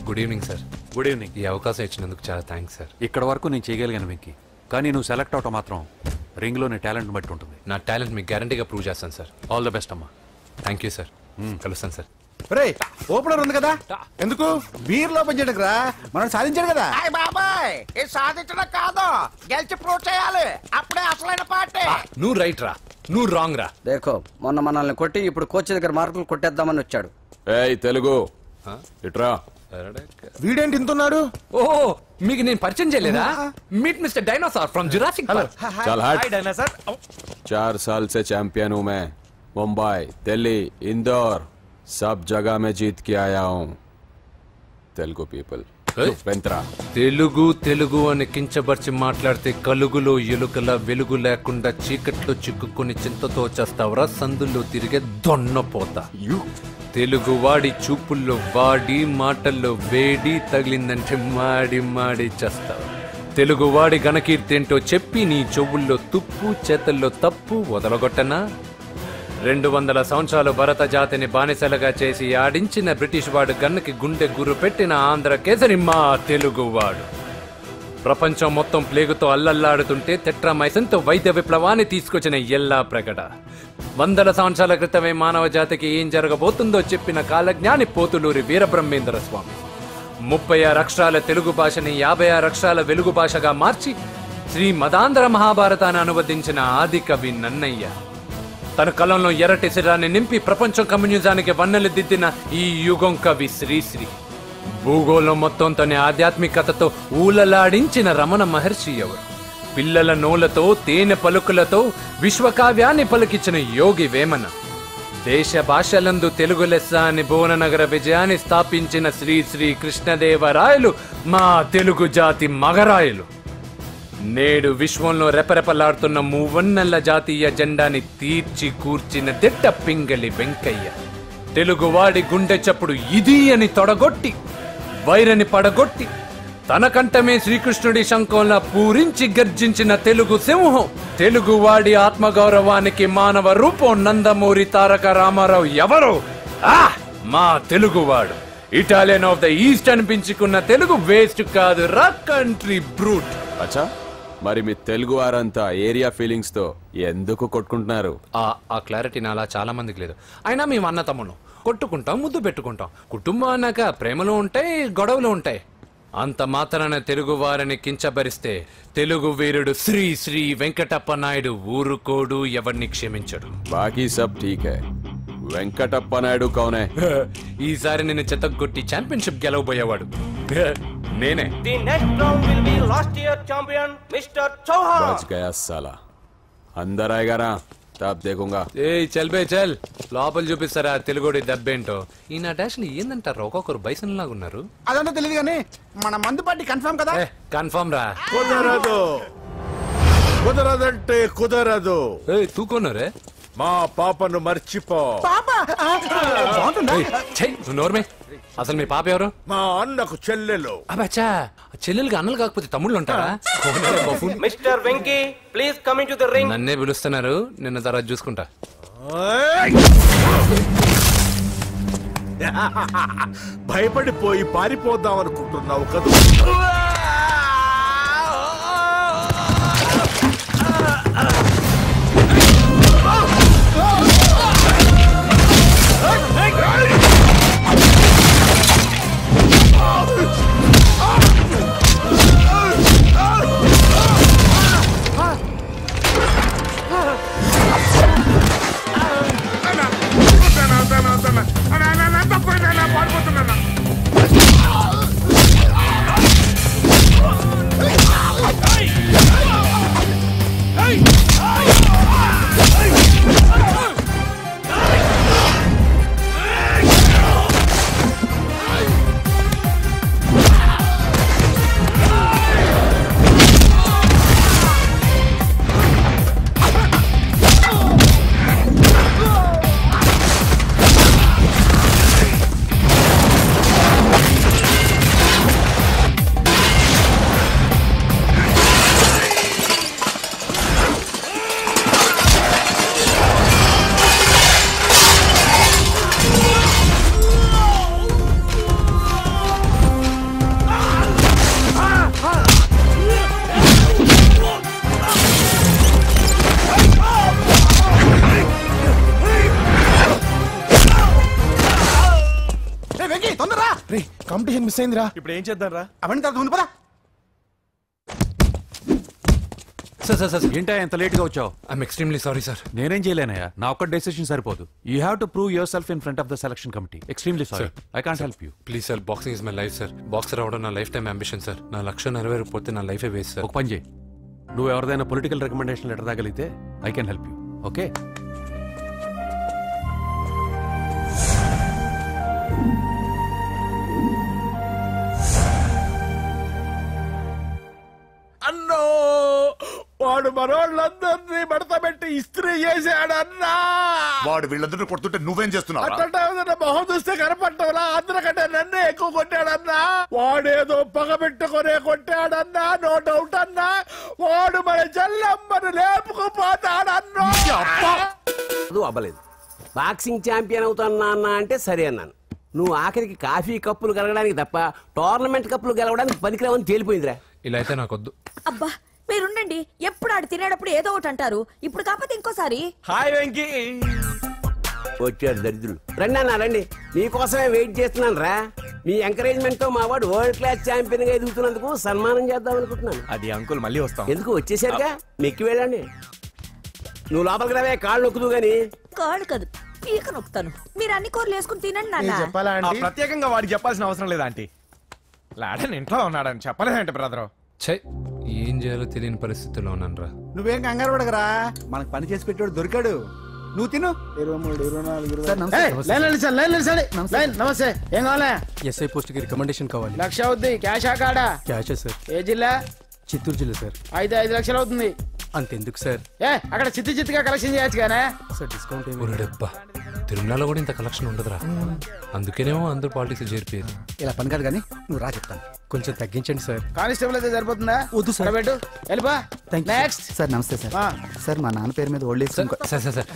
Good evening sir. Good evening. ఈ అవకాశం ఇచ్చినందుకు చాలా థ్యాంక్స్ సార్. ఇక్కడ వరకు నేను చేయగలిగాను వెంకీ, కానీ నువ్వు సెలెక్ట్ అవటం మాత్రం రింగ్లో నీ టాలెంట్ బట్టి ఉంటుంది. నా టాలెంట్ మీకు గ్యారంటీగా ప్రూవ్ చేస్తాను సార్. ఆల్ ద బెస్ట్ అమ్మా. Thank you sir. కలుస్తాను సార్. రే ఓపెనర్ ఉంది కదా, ఎందుకు బీర్ లోపం చేయడానికి రా, మనం సాధించాడు కదా. బాబాయ్ ఇది సాధించడం కాదు, గెలిచి ప్రూవ్ చేయాలి, అప్పుడే అసలైన పార్టీ. నువ్వు రైట్ రా, నువ్వు రాంగ్ రా. దేఖో మొన్న మనల్ని కొట్టి ఇప్పుడు కోచ్ దగ్గర మార్కులు కొట్టేద్దామని వచ్చాడు. ఏయ్ తెలుగు ఇట్రా. వీడేంటి ఇంతున్నాడు? ఓహో మీకు నేను పరిచయం చేయలేదా? Meet mister dinosaur from Jurassic park. चल हट. हाय डायनासोर. 4 साल से चैंपियन हूँ मैं. मुंबई, दिल्ली, इंदौर सब जगह में जीत के आया हूँ. तेलुगु पीपल వెంట్రా. తెలుగు అని కించబర్చి మాట్లాడితే కలుగులో ఎలుకల వెలుగు లేకుండా చీకట్లో చిక్కుకుని చింతతో చేస్తావరా, సందుల్లో తిరిగే దొన్నపోతా. తెలుగువాడి చూపుల్లో వాడి మాటల్లో వేడి తగిలిందంటే మాడి చేస్తావు. తెలుగువాడి ఘనకీర్తి ఏంటో చెప్పి నీ చెవుల్లో తుప్పు చేతల్లో తప్పు వదలగొట్టనా? 200 సంవత్సరాలు భరత జాతిని బానిసలుగా చేసి ఆడించిన బ్రిటిష్ వాడు గన్నకి గుండె గురు పెట్టిన ఆంధ్ర కేసరి మా తెలుగువాడు. ప్రపంచం మొత్తం ప్లేగుతో అల్లల్లాడుతుంటే టెట్రామైసిన్తో వైద్య విప్లవాన్ని తీసుకొచ్చిన ఎల్లా ప్రగడ. 100 సంవత్సరాల క్రితమే మానవ జాతికి ఏం జరగబోతుందో చెప్పిన కాలజ్ఞాని పోతులూరి వీరబ్రహ్మేంద్ర స్వామి. 36 అక్షరాల తెలుగు భాషని 56 అక్షరాల వెలుగు భాషగా మార్చి శ్రీ మదాంధ్ర మహాభారతాన్ని అనువదించిన ఆది కవి నన్నయ్య. తన కలంలో ఎర్రటి శిరాన్ని నింపి ప్రపంచం కమ్యూనిజానికి వన్నెలు దిద్దిన ఈ యుగం కవి శ్రీశ్రీ. భూగోళం మొత్తం తన ఆధ్యాత్మికతతో ఊలలాడించిన రమణ మహర్షి ఎవరు? పిల్లల నోలతో తేనె పలుకులతో విశ్వకావ్యాన్ని పలికించిన యోగి వేమన. దేశ భాషలందు తెలుగు లెస్స అని భువననగర విజయాన్ని స్థాపించిన శ్రీ శ్రీ కృష్ణదేవరాయలు మా తెలుగు జాతి మగరాయలు. నేడు విశ్వంలో రెపరెపలాడుతున్న మూవన్నెల జాతీయ జెండాని తీర్చి కూర్చిన దిట్ట పింగళి వెంకయ్య. తెలుగువాడి గుండె చప్పుడు ఇది అని తొడగొట్టి వైరని పడగొట్టి తన కంఠమే శ్రీకృష్ణుడి శంఖంలా పూరించి గర్జించిన తెలుగు సింహం. తెలుగువాడి ఆత్మగౌరవానికి మానవ రూపం నందమూరి తారక రామారావు ఎవరో? మా తెలుగువాడు. ఇటాలియన్ ఆఫ్ ద ఈస్ట్ అనిపించుకున్న తెలుగు వేస్ట్ కాదు రా, కంట్రీ బ్రూట్. అచ్చా, మరి మీ తెలుగు వారంతా ఏరియా ఫీలింగ్స్ తో ఎందుకు కొట్టుకుంటున్నారు? ఆ క్లారిటీ నాలా చాలా మందికి లేదు. అయినా మేము అన్న తమ్మును కొట్టుకుంటాం, ముద్దు పెట్టుకుంటాం. కుటుంబం అన్నాక ప్రేమలు ఉంటాయి, గొడవలు ఉంటాయి. అంత మాత్రాన తెలుగు వారిని కించబరిస్తే తెలుగు వీరుడు శ్రీ శ్రీ వెంకటప్ప నాయుడు ఊరుకోడు, ఎవరిని క్షమించడు. బాకీ సబ్ ఠీక్ హై. వెంకటప్ప నాయుడు కౌనే? ఈసారి నేను చెత్తగొట్టి ఛాంపియన్షిప్ గెలవబోయేవాడు నేనే. The next round will be last year champion Mr. Chauhan. बच गया साला. अंदर आएगा ना तब देखूंगा. చల్ బే చల్. లోపల చూపిస్తారా తెలుగుడి దెబ్బేంటో. ఈ నా డాష్ లో ఏందంటారు, ఒక్కొక్కరు బైసన్ లాగా ఉన్నారు. అదంతా తెలియదు కానీ మన మందు పార్టీ కన్ఫర్మ్ కదా? కన్ఫర్మ్ రా. కుదరదంటే కుదరదు. తూకోనరే మా పాపను మర్చిపో. నోర్మే, అసలు మీ పాప ఎవరు? మా అన్నకు చెల్లెలు. అబ్బా, చెల్లెలుగా అన్నలు కాకపోతే తమ్ముళ్ళు ఉంటారా? Mister Venky please come in to the ring. నన్నే పిలుస్తున్నారు, నిన్న తర్వాత చూసుకుంటా. భయపడిపోయి పారిపోదాం అనుకుంటున్నావు కదా. కాంపిటీషన్ మిస్ అయిందిరా. ఇప్పుడు ఏం చేద్దాం రా? అవన్నీ తర్వాత ముందు పదా. సార్ ఏంటా ఎంత లేట్ గా వచ్చావు? I'm extremely sorry sir. నేనేం చేయలేనయ్యా, నా ఒక్క డెసిషన్ సరిపోదు. You have to prove your self in front of the selection committee. Extremely sorry, I can't help you. Please sir, boxing is my life sir. Boxer అవడం నా life time ambition sir. నా లక్ష్యం నెరవేరకపోతే నా లైఫే waste sir. ఒక పని చేయి, నువ్వు ఎవరిదైనా పొలిటికల్ రికమెండేషన్ లెటర్ రాగలిగితే I can help you. Okay? అన్నో వాడు మనోళ్ళందరినీ మడతబెట్టి ఇస్త్రీ చేశాడన్నా. వాడు వీళ్ళందరూ కొడుతుంటే నువ్వేం చేస్తున్నావు? అట్లా మొహం చూస్తే కనపడ్డవరా? అందరికంటే నన్నే ఎక్కువ కొట్టాడన్నా. వాడేదో పగబెట్టుకునే కొట్టాడన్నా, నో డౌట్ అన్నా. వాడు మన చెల్లమ్మను లేపుకుపోతాడన్నా. అవ్వలేదు. బాక్సింగ్ ఛాంపియన్ అవుతున్నా అన్న అంటే సరే అన్నాను. నువ్వు ఆఖరికి కాఫీ కప్పులు గెలవడానికి తప్ప టోర్నమెంట్ కప్పులు గెలవడానికి పనికిరావని తేలిపోయిందిరా. ఇలా అయితే నాకొద్దు. అబ్బా మీరుండండి, ఎప్పుడు ఆడు తినేటప్పుడు ఏదో ఒకటి అంటారు. ఇప్పుడు కాకపోతే ఇంకోసారి. హాయ్ వెంకీ. వచ్చాడు దరిద్రులు. రండి అన్న రండి, మీకోసమే వెయిట్ చేస్తున్నాను రా. మీ ఎంకరేజ్మెంట్ తో మా వాడు వరల్డ్ క్లాస్ ఛాంపియన్ గా ఎదుగుతున్నందుకు సన్మానం చేద్దాం అనుకుంటున్నాను. అది అంకుల్ మళ్ళీ వస్తాం. ఎందుకు వచ్చేసరిగా మెక్కి వెళ్ళండి. నువ్వు లోపలికి రావే, కాళ్ళు నొక్కుదు గాని. కాళ్ళు కాదు, పీక నొక్కుతాను. మీరు అన్ని కూరలు వేసుకుని తినండి నాన్న. ప్రత్యేకంగా వాడికి చెప్పాల్సిన అవసరం లేదా ఆంటీ? లాడన్ ఇంట్లో ఉన్నాడని చెప్పలేదంటే బ్రదర్. ఛై, ఏం చేయాలో తెలియని పరిస్థితుల్లో ఉన్నాను రా. నువ్వేం కంగారు పడగరా, మనకు పని చేసి పెట్టాడు దొరికాడు. నువ్వు తిను. 23, 24 నమస్తే. ఏం కావాలా? ఎస్ఐ పోస్ట్ కి రికమెండేషన్ కావాలి. 1,00,000 అవుద్ది. క్యాష్ ఆ కార్డా? క్యాషే సార్. ఏ జిల్లా? చిత్తూరు జిల్లా సార్. అయితే 5 లక్షలు అవుతుంది. అంతెందుకు సార్? అక్కడ చిత్తుగా కలెక్షన్ చేయొచ్చు కానీ సార్ డిస్కౌంట్ డబ్బా. తిరుమలలో కూడా ఇంత కలెక్షన్ ఉండదురా. అందుకేనేమో అందరూ పాలిటిక్స్ చేరిపోయేది. ఇలా పని కాదు కానీ నువ్వు రా చెప్తాను. కొంచెం తగ్గించండి సార్. కానిస్టేబుల్ అయితే సరిపోతుందా? వద్దు సార్. పెట్టు వెళ్ళిపా. నెక్స్ట్ సార్ నమస్తే సార్. సార్ మా నాన్న పేరు మీద old age sir sir sir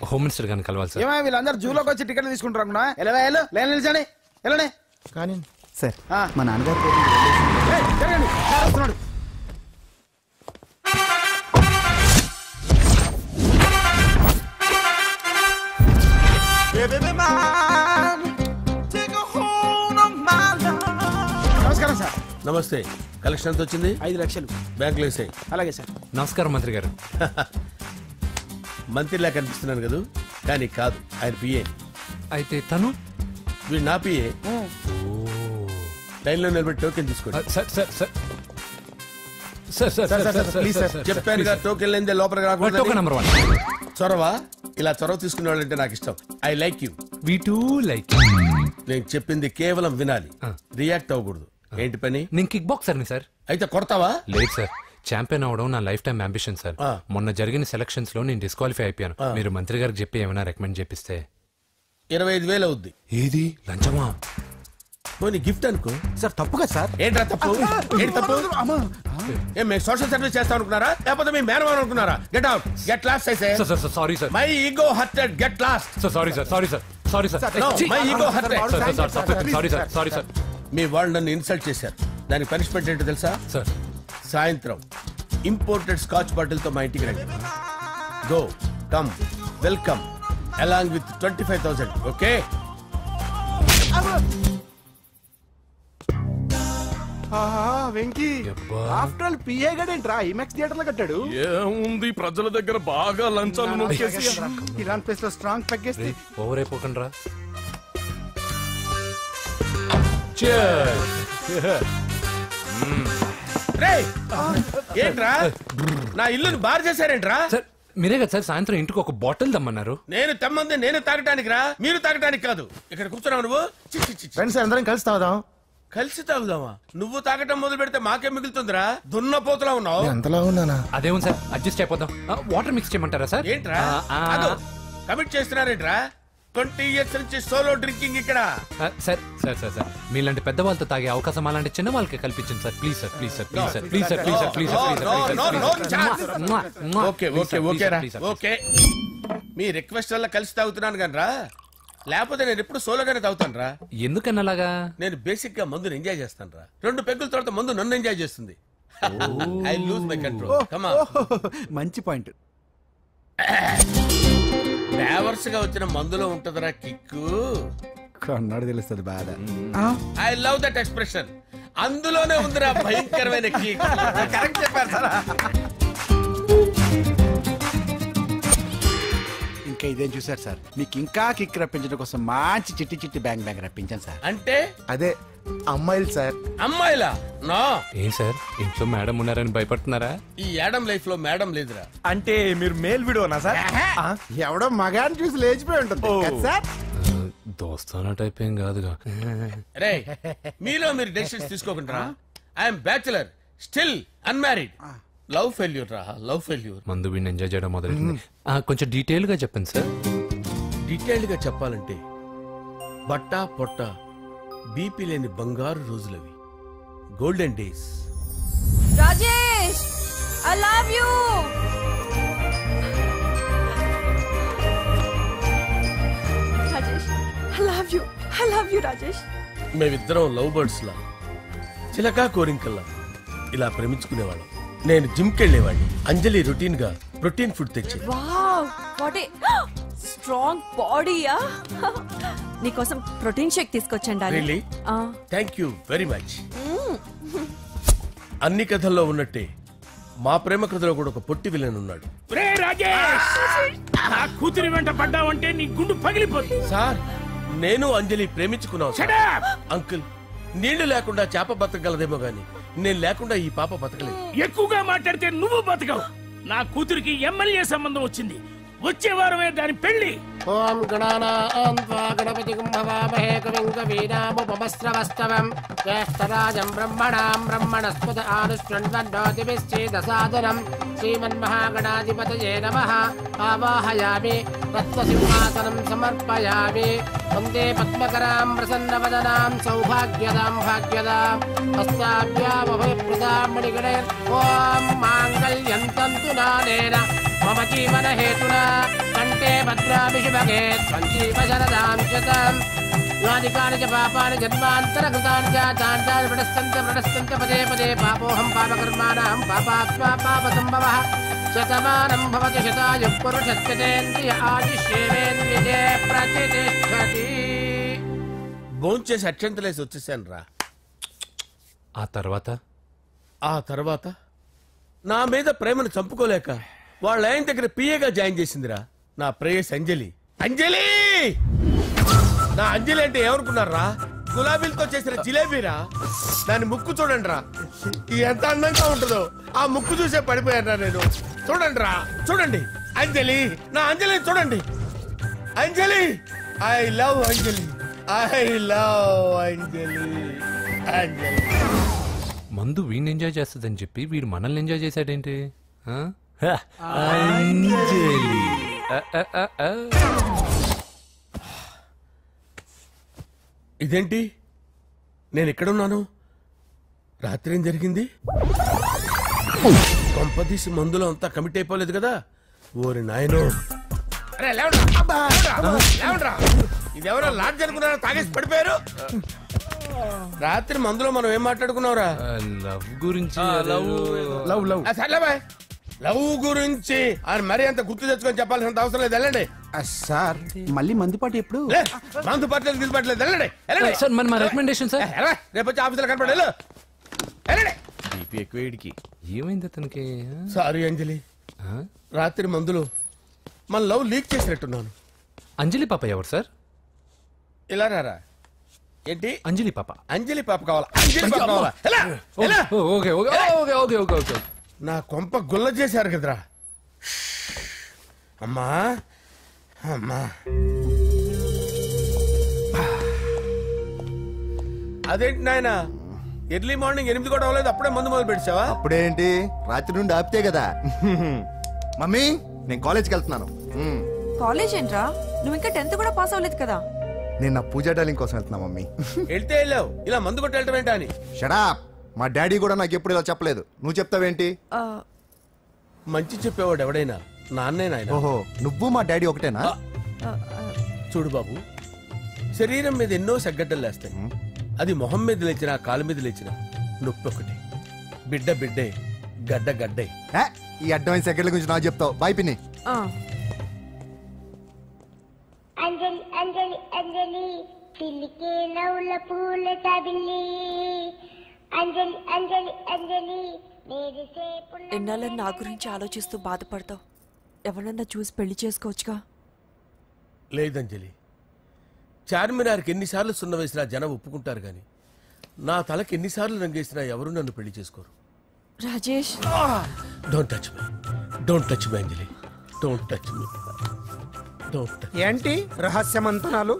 home minister గారిని కలవాలి సార్. ఏమో వీళ్ళందరూ జూలోకి వచ్చి టికెట్లు తీసుకుంటారు అనుకున్నా. ఎలా లైన్ నిలిచండి. వెళ్ళండి. కానీ సార్ మా నాన్నగారి పేరు మీద ఓల్డ్ ఏజ్ జరగండి. వస్తున్నాడు. నమస్కారం సార్. నమస్తే. కలెక్షన్ ఎంత వచ్చింది? 5 లక్షలు. బ్యాంకులో వేసాయి. అలాగే సార్. నమస్కారం మంత్రి గారు. మంత్రిలా కనిపిస్తున్నాను కదా, కానీ కాదు, ఆయన పిఏ. అయితే తను వీడు నా పిఏ. లైన్లో నిలబడి టోకెన్ తీసుకోండి. చెప్పాను టోకెన్ లేదే లోపలికి రాకూడదు. చొరవ ఇలా చొరవ తీసుకునే వాళ్ళంటే నాకు ఇష్టం. I like you. We two like. నేను చెప్పింది కేవలం వినాలి, రియాక్ట్ అవ్వకూడదు. ఏంటి పని? నేను కిక్ బాక్సర్ని సార్. అయితే కొడతావా? లేదు సార్, ఛాంపియన్ అవడం నా లైఫ్ టైం అంబిషన్ సార్. మొన్న జరిగిన సెలక్షన్స్ లో నేను డిస్క్వాలిఫై అయిపోయాను. మీరు మంత్రి గారికి చెప్పి ఏమైనా రికమెండ్ చేపిస్తే. 25,000 అవుద్ది. ఏది లంచమా? పోనీ గిఫ్ట్ అనుకో. సార్ తప్పుగా సార్. ఏంట్రా తప్పు? ఏంటి తప్పు? ఏం మేము సోషల్ సర్వీస్ చేస్తాం అనుకున్నారా, లేకపోతే మీ మేనమాన్ అనుకున్నారా? Get out, get lost. Sorry sir. My ego hurted, get lost. Sorry sir. Sorry sir sorry sir మీ వాళ్ళు నన్ను ఇన్సల్ట్ చేశారు. దానికి పనిష్మెంట్ ఏంటో తెలుసా? సార్ సాయంత్రం ఇంపోర్టెడ్ స్కాచ్ బాటిల్ తో మా ఇంటికి రండి. Go come welcome along with 25,000. Okay? Venky after all PA గడేంట్రా ఇమెక్స్ థియేటర్ లో కట్టాడు. ఏముంది ప్రజల దగ్గర బాగా లంచాలు నొక్కేసి ఇరాన్ ప్లేస్ లో స్ట్రాంగ్ తగ్గేస్తే ఓవర్ అయిపోకండి రా. ఏంట్రా నా ఇల్లుని బార్ చేశారేంట్రా? సార్ మీరే కదా సార్ సాయంత్రం ఇంటికి ఒక బాటిల్ దమ్మన్నారు. నేను తెమ్మంది నేను తాగటానికి రా, మీరు తాగటానికి కాదు. ఇక్కడ కూర్చున్నావు నువ్వు. ఫ్రెండ్స్ అందరం కలిసి తాగుదాం. కలిసి తాగుదామా? నువ్వు తాగటం మొదలు పెడితే మాకే మిగులుతుందిరా. దున్నపోతులా ఉన్నావు. ఎంతలా ఉన్నానా? అదేమో సార్ అడ్జస్ట్ అయిపోదాం. వాటర్ మిక్స్ చేయమంటారా సార్? ఏంట్రా కమిట్ చేస్తున్నారేంట్రా? 20 years నుంచి సోలో డ్రింకింగ్ ఇక్కడ. సార్ సార్ సార్ సార్ మీలాంటి పెద్ద వాళ్ళతో తాగే అవకాశం అలాంటి చిన్న వాళ్ళకి కల్పించండి sir. Please sir please sir please sir please sir please sir please sir okay. Me request వల్ల కలిసి తాగుతున్నాను కానీ రా, లేకపోతే నేను ఎప్పుడు సోలోగానే తాగుతాను రా. ఎందుకన్నా అలాగా? నేను బేసిక్ గా మందుని ఎంజాయ్ చేస్తాను రా. 2 పెగ్గుల తర్వాత మందు నన్ను ఎంజాయ్ చేస్తుంది. I lose my control. Come on. మంచి పాయింట్. ఫ్లేవర్స్ గా వచ్చిన మందులో ఉంటదరా కిక్కు. కన్నాడు తెలుస్తుంది బాధ. I love that expression. అందులోనే ఉందిరా భయంకరమైన కిక్. కరెక్ట్ చెప్పారు సార్. ఇంకా ఇదేం చూసారు సార్, మీకు ఇంకా కిక్ రప్పించడం కోసం మంచి చిట్టి చిట్టి బ్యాంగ్ బ్యాంగ్ రప్పించాను సార్. అంటే అదే అమ్మాయిలు సార్. అమ్మాయిలా? నో. ఏం సార్ ఇంట్లో మేడం ఉన్నారని భయపడుతున్నారా? ఈ యాడమ్ లైఫ్ లో మేడం లేదురా. అంటే మీరు మేల్ వీడియోనా సార్? ఎవడో మగాన్ని చూసి లేచిపోయి ఉంటుంది సార్. దోస్తానా టైప్ ఏం కాదుగా. రే మీలో మీరు డెసిషన్స్ తీసుకోకుండా. I'm bachelor still unmarried. Love failure రా, లవ్ ఫెయిల్యూర్. మందు వీడిని ఎంజాయ్ చేయడం మొదలైంది. కొంచెం డీటెయిల్ గా చెప్పండి సార్. డీటెయిల్డ్ గా చెప్పాలంటే బట్టా పొట్ట బీపీ లేని బంగారు రోజులవి, golden days. Rajesh I love you. Rajesh I love you. I love you Rajesh. మేమిద్దరం లవ్ బర్డ్స్ లా, చిలకా కోరింకల్లా ఇలా ప్రేమించుకునేవాళ్ళం. నేను జిమ్ కెళ్ళేవాడిని. అంజలి రొటీన్ గా ప్రోటీన్ ఫుడ్ తెచ్చి. వావ్ వాట్ ఏ స్ట్రాంగ్ బాడీయా. నీకోసం ప్రోటీన్ షేక్ తీసుకొచ్చండి. Really? Thank you very much. అన్ని కథల్లో ఉన్నట్టే మా ప్రేమ కథలో కూడా ఒక పొట్టి విలన్ ఉన్నాడు. కూతురి వెంట పడ్డావంటే నీ గుండు పగిలిపోతుంది. సార్ నేను అంజలి ప్రేమించుకున్నావు అంకుల్. నీళ్లు లేకుండా చేప బతకగలదేమో గాని నేను లేకుండా ఈ పాప బతకలేదు. ఎక్కువగా మాట్లాడితే నువ్వు బతకవు. నా కూతురికి ఎమ్మెల్యే సంబంధం వచ్చింది. వచ్చే వారమే దాని పెళ్లి. ఓం గణానాం త్వా గణపతిం భవామహే కవిం కవీనాముపమస్రవస్తవం జ్యేష్ఠరాజం బ్రహ్మణాం బ్రహ్మణస్పద ఆనుష్ణ్వన్నోతిభిశ్చేదసాదనం శ్రీమన్మహాగణాధిపతయే నమః. ఆవాహయామి తత్వసింహాసనం సమర్పయామి. వందే పద్మకరాం ప్రసన్నవదనాం సౌభాగ్యదాం భాగ్యదాం హస్తాభ్యామభయప్రదాం మణిగణే. ఓం మాంగళ్యం తంతు నానేన మమ జీవన హేతునా కంటే భద్రాభి శుభగే సంజీవ శరదాం శతం. యాని చ పాపాని జన్మాంతరకృతాని చాని ప్రణశ్యంత పదే పదే పాపోహం పాపకర్మాణం పాపాత్మా పాపసంభవః. శతమానం భవతి శతాయుః పురుషస్యేంద్రియ ఆయుష్యేంద్రియే ప్రతిష్టతి. భోంచేసి అక్షంతలేసి వచ్చేసాను రా. ఆ తర్వాత నా మీద ప్రేమను చంపుకోలేక వాళ్ళ ఆయన దగ్గర పిఏగా జాయిన్ చేసిందిరా నా ప్రేయస్ అంజలి. అంజలి నా అంజలి అంటే ఏమనుకున్నారా? గులాబీలతో చేసిన జిలేబీరా. దాని ముక్కు చూడండి రా, ఎంత అందంగా ఉంటుందో. ఆ ముక్కు చూసే పడిపోయారా నేను. చూడండి రా, చూడండి అంజలి, నా అంజలి చూడండి. Anjali I love Anjali, I love Anjali. Anjali మందు వీడిని ఎంజాయ్ చేస్తుందని చెప్పి వీడు మనల్ని ఎంజాయ్ చేశాడేంటి? అంజలి ఇదేంటి? నేను ఎక్కడున్నాను? రాత్రి ఏం జరిగింది? కొంపదీసి మందులో అంతా కమిట్ అయిపోలేదు కదా? ఓరి నాయనో. ఇది ఎవరో లాడ్జ్ అనుకున్నారా? తాగేసి పడిపోయారు. రాత్రి మందులో మనం ఏం మాట్లాడుకున్నావురా? లవ్ గురించి. లవ్ లవ్ సర్లే బాయ్. లవ్ గురించి ఆయన మరీ అంత గుర్తు తెచ్చుకొని చెప్పాల్సినంత అవసరం లేదు. వెళ్ళండి సార్. మళ్ళీ మందుపాటి ఎప్పుడు? మందుపాట్లేదు గిల్లుపాట్లేదు. వెళ్ళండి సార్. మన రికమెండేషన్ సార్. రేపు వచ్చి ఆఫీసులో కనపడి వెళ్ళు. వెళ్ళండి. ఏమైంది అతనికి? సారీ అంజలి, రాత్రి మందులో మన లవ్ లీక్ చేసినట్టున్నాను. అంజలి పాప ఎవరు సార్? ఇలా రారా. ఏంటి? అంజలి పాప. అంజలి పాప కావాలా? అంజలి పాప కావాలా? Okay okay okay okay okay. నా కొంప గుల్ల చేశారు కదరా. అమ్మా అమ్మా, అదేంటి నాయన ఎర్లీ మార్నింగ్ 8 కూడా అవ్వలేదు, అప్పుడే మందు మొదలు పెట్టావా? అప్పుడేంటి, రాత్రి నుండి ఆపితే కదా. మమ్మీ నేను కాలేజ్కి వెళ్తున్నాను. కాలేజ్ ఏంట్రా? నువ్వు ఇంకా 10th కూడా పాస్ అవ్వలేదు కదా. నేను నా పూజా డార్లింగ్ కోసం వెళ్తున్నా మమ్మీ. వెళ్తే వెళ్ళావు, ఇలా మందు కొట్టి వెళ్ళటం ఏంటా అని. షడా, మా డాడీ కూడా నాకు ఎప్పుడు ఇలా చెప్పలేదు. నువ్వు చెప్తావేంటి? మంచి చెప్పేవాడు ఎవడైనా నాన్నే నాయన. ఓహో, నువ్వు మా డాడీ ఒకటేనా? చూడు బాబు, శరీరం మీద ఎన్నో సగ్గడ్డలు లేస్తాయి. అది మొహం మీద లేచినా కాలు మీద లేచినా నొప్పి ఒకటి. బిడ్డ బిడ్డే, గడ్డ గడ్డే. ఈ అడ్వాన్స్ సెకండ్ల గురించి నాకు చెప్తావు. బాయ్ పిన్ని. అంజలి అంజలి అంజలి పిల్లికే నవ్వుల పూల తబిల్లి. అంజలి అంజలి అంజలి ఎన్నాళ్ళని నా గురించి ఆలోచిస్తూ బాధపడతావు? ఎవరన్నా చూసి పెళ్లి చేసుకోవచ్చుగా. లేదంజలి, చార్మినార్కి ఎన్నిసార్లు సున్న వేసినా జనం ఒప్పుకుంటారు గాని నా తలకి ఎన్నిసార్లు రంగేసినా ఎవరు నన్ను పెళ్లి చేసుకోరు. Rajesh, don't touch me, don't touch me Anjali, don't touch me. ఏంటి రహస్య మంత్రాలు?